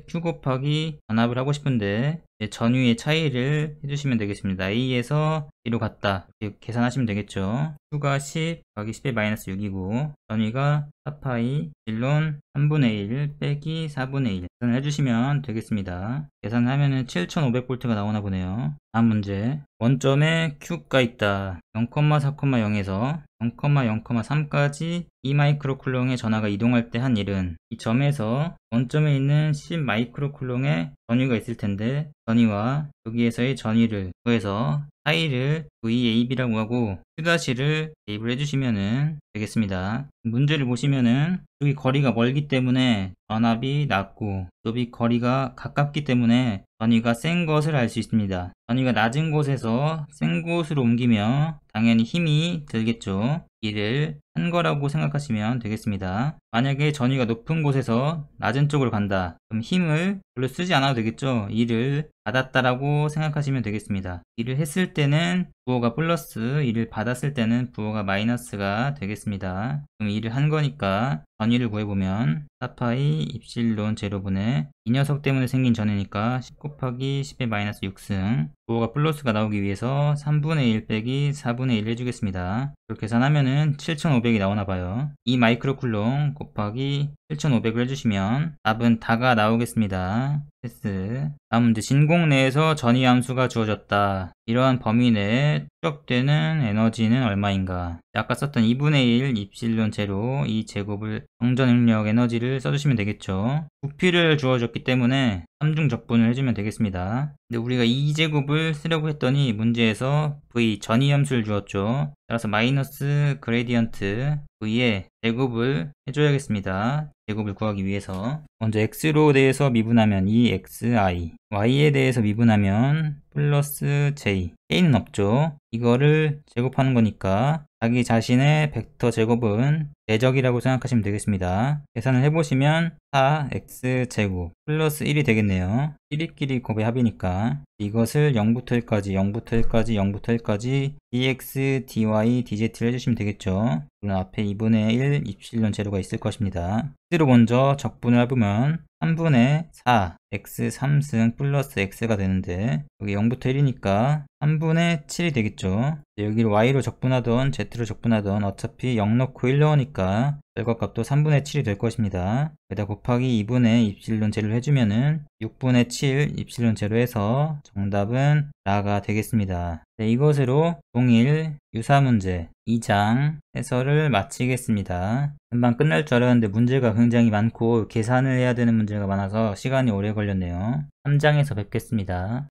Q 곱하기 전압을 하고 싶은데 전위의 차이를 해주시면 되겠습니다. A에서 B로 갔다. 이렇게 계산하시면 되겠죠. Q가 10 더하기 10의 -6이고 전위가 4파이 입실론 3분의 1 빼기 4분의 1 계산을 해주시면 되겠습니다. 계산하면은 7500V가 나오나 보네요. 다음 문제. 원점에 Q가 있다. 0,4,0에서 0,0,3까지 2마이크로쿨롱의 전하가 이동할 때 한 일은 이 점에서 원점에 있는 10마이크로쿨롱의 전위가 있을 텐데 전위와 여기에서의 전위를 구해서 사이를 VAB라고 하고 Q'를 대입을 해주시면 되겠습니다. 문제를 보시면은 여기 거리가 멀기 때문에 전압이 낮고 여기 거리가 가깝기 때문에 전위가 센 것을 알 수 있습니다. 전위가 낮은 곳에서 센 곳으로 옮기면 당연히 힘이 들겠죠. 이를 한 거라고 생각하시면 되겠습니다. 만약에 전위가 높은 곳에서 낮은 쪽으로 간다. 그럼 힘을 별로 쓰지 않아도 되겠죠. 이를 받았다라고 생각하시면 되겠습니다. 이를 했을 때는 부호가 플러스, 이를 받았을 때는 부호가 마이너스가 되겠습니다. 그럼 이를 한 거니까 전위를 구해보면 4파이 입실론 제로분의 이 녀석 때문에 생긴 전위니까 10 곱하기 10의 -6승 부호가 플러스가 나오기 위해서 3분의 1 빼기 4분의 1 해주겠습니다. 이렇게 계산하면은 7500이 나오나봐요. 2 마이크로쿨롱 곱하기 7500을 해주시면 답은 다가 나오겠습니다. 패스. 다음 문제. 진공 내에서 전위 함수가 주어졌다. 이러한 범위 내에 축적되는 에너지는 얼마인가? 아까 썼던 2분의 1 입실론 제로 이 제곱을 정전 응력 에너지를 써주시면 되겠죠. 부피를 주어졌기 때문에 3중 적분을 해주면 되겠습니다. 근데 우리가 2제곱을 쓰려고 했더니 문제에서 V 전위 함수를 주었죠. 따라서 마이너스 그레디언트 V에 제곱을 해줘야겠습니다. 제곱을 구하기 위해서 먼저 X로 대해서 미분하면 2XI, Y에 대해서 미분하면 플러스 J, K는 없죠. 이거를 제곱하는 거니까 자기 자신의 벡터 제곱은 대적이라고 생각하시면 되겠습니다. 계산을 해보시면 4x제곱 플러스 1이 되겠네요. 1위끼리 곱의 합이니까 이것을 0부터 1까지 0부터 1까지 0부터 1까지 dx, dy, dz를 해주시면 되겠죠. 물론 앞에 2분의 1 입실론 재료가 있을 것입니다. x로 먼저 적분을 해보면 3분의 4 x 3승 플러스 x가 되는데 여기 0부터 1이니까 3분의 7이 되겠죠. 여기를 y로 적분하던 z로 적분하던 어차피 0 넣고 1 넣으니까 결과값도 3분의 7이 될 것입니다. 여기다 곱하기 2분의 입실론 제로를 해주면은 6분의 7 입실론 제로 해서 정답은 라가 되겠습니다. 네, 이것으로 동일 유사문제 2장 해설을 마치겠습니다. 금방 끝날 줄 알았는데 문제가 굉장히 많고 계산을 해야 되는 문제가 많아서 시간이 오래 걸렸네요. 3장에서 뵙겠습니다.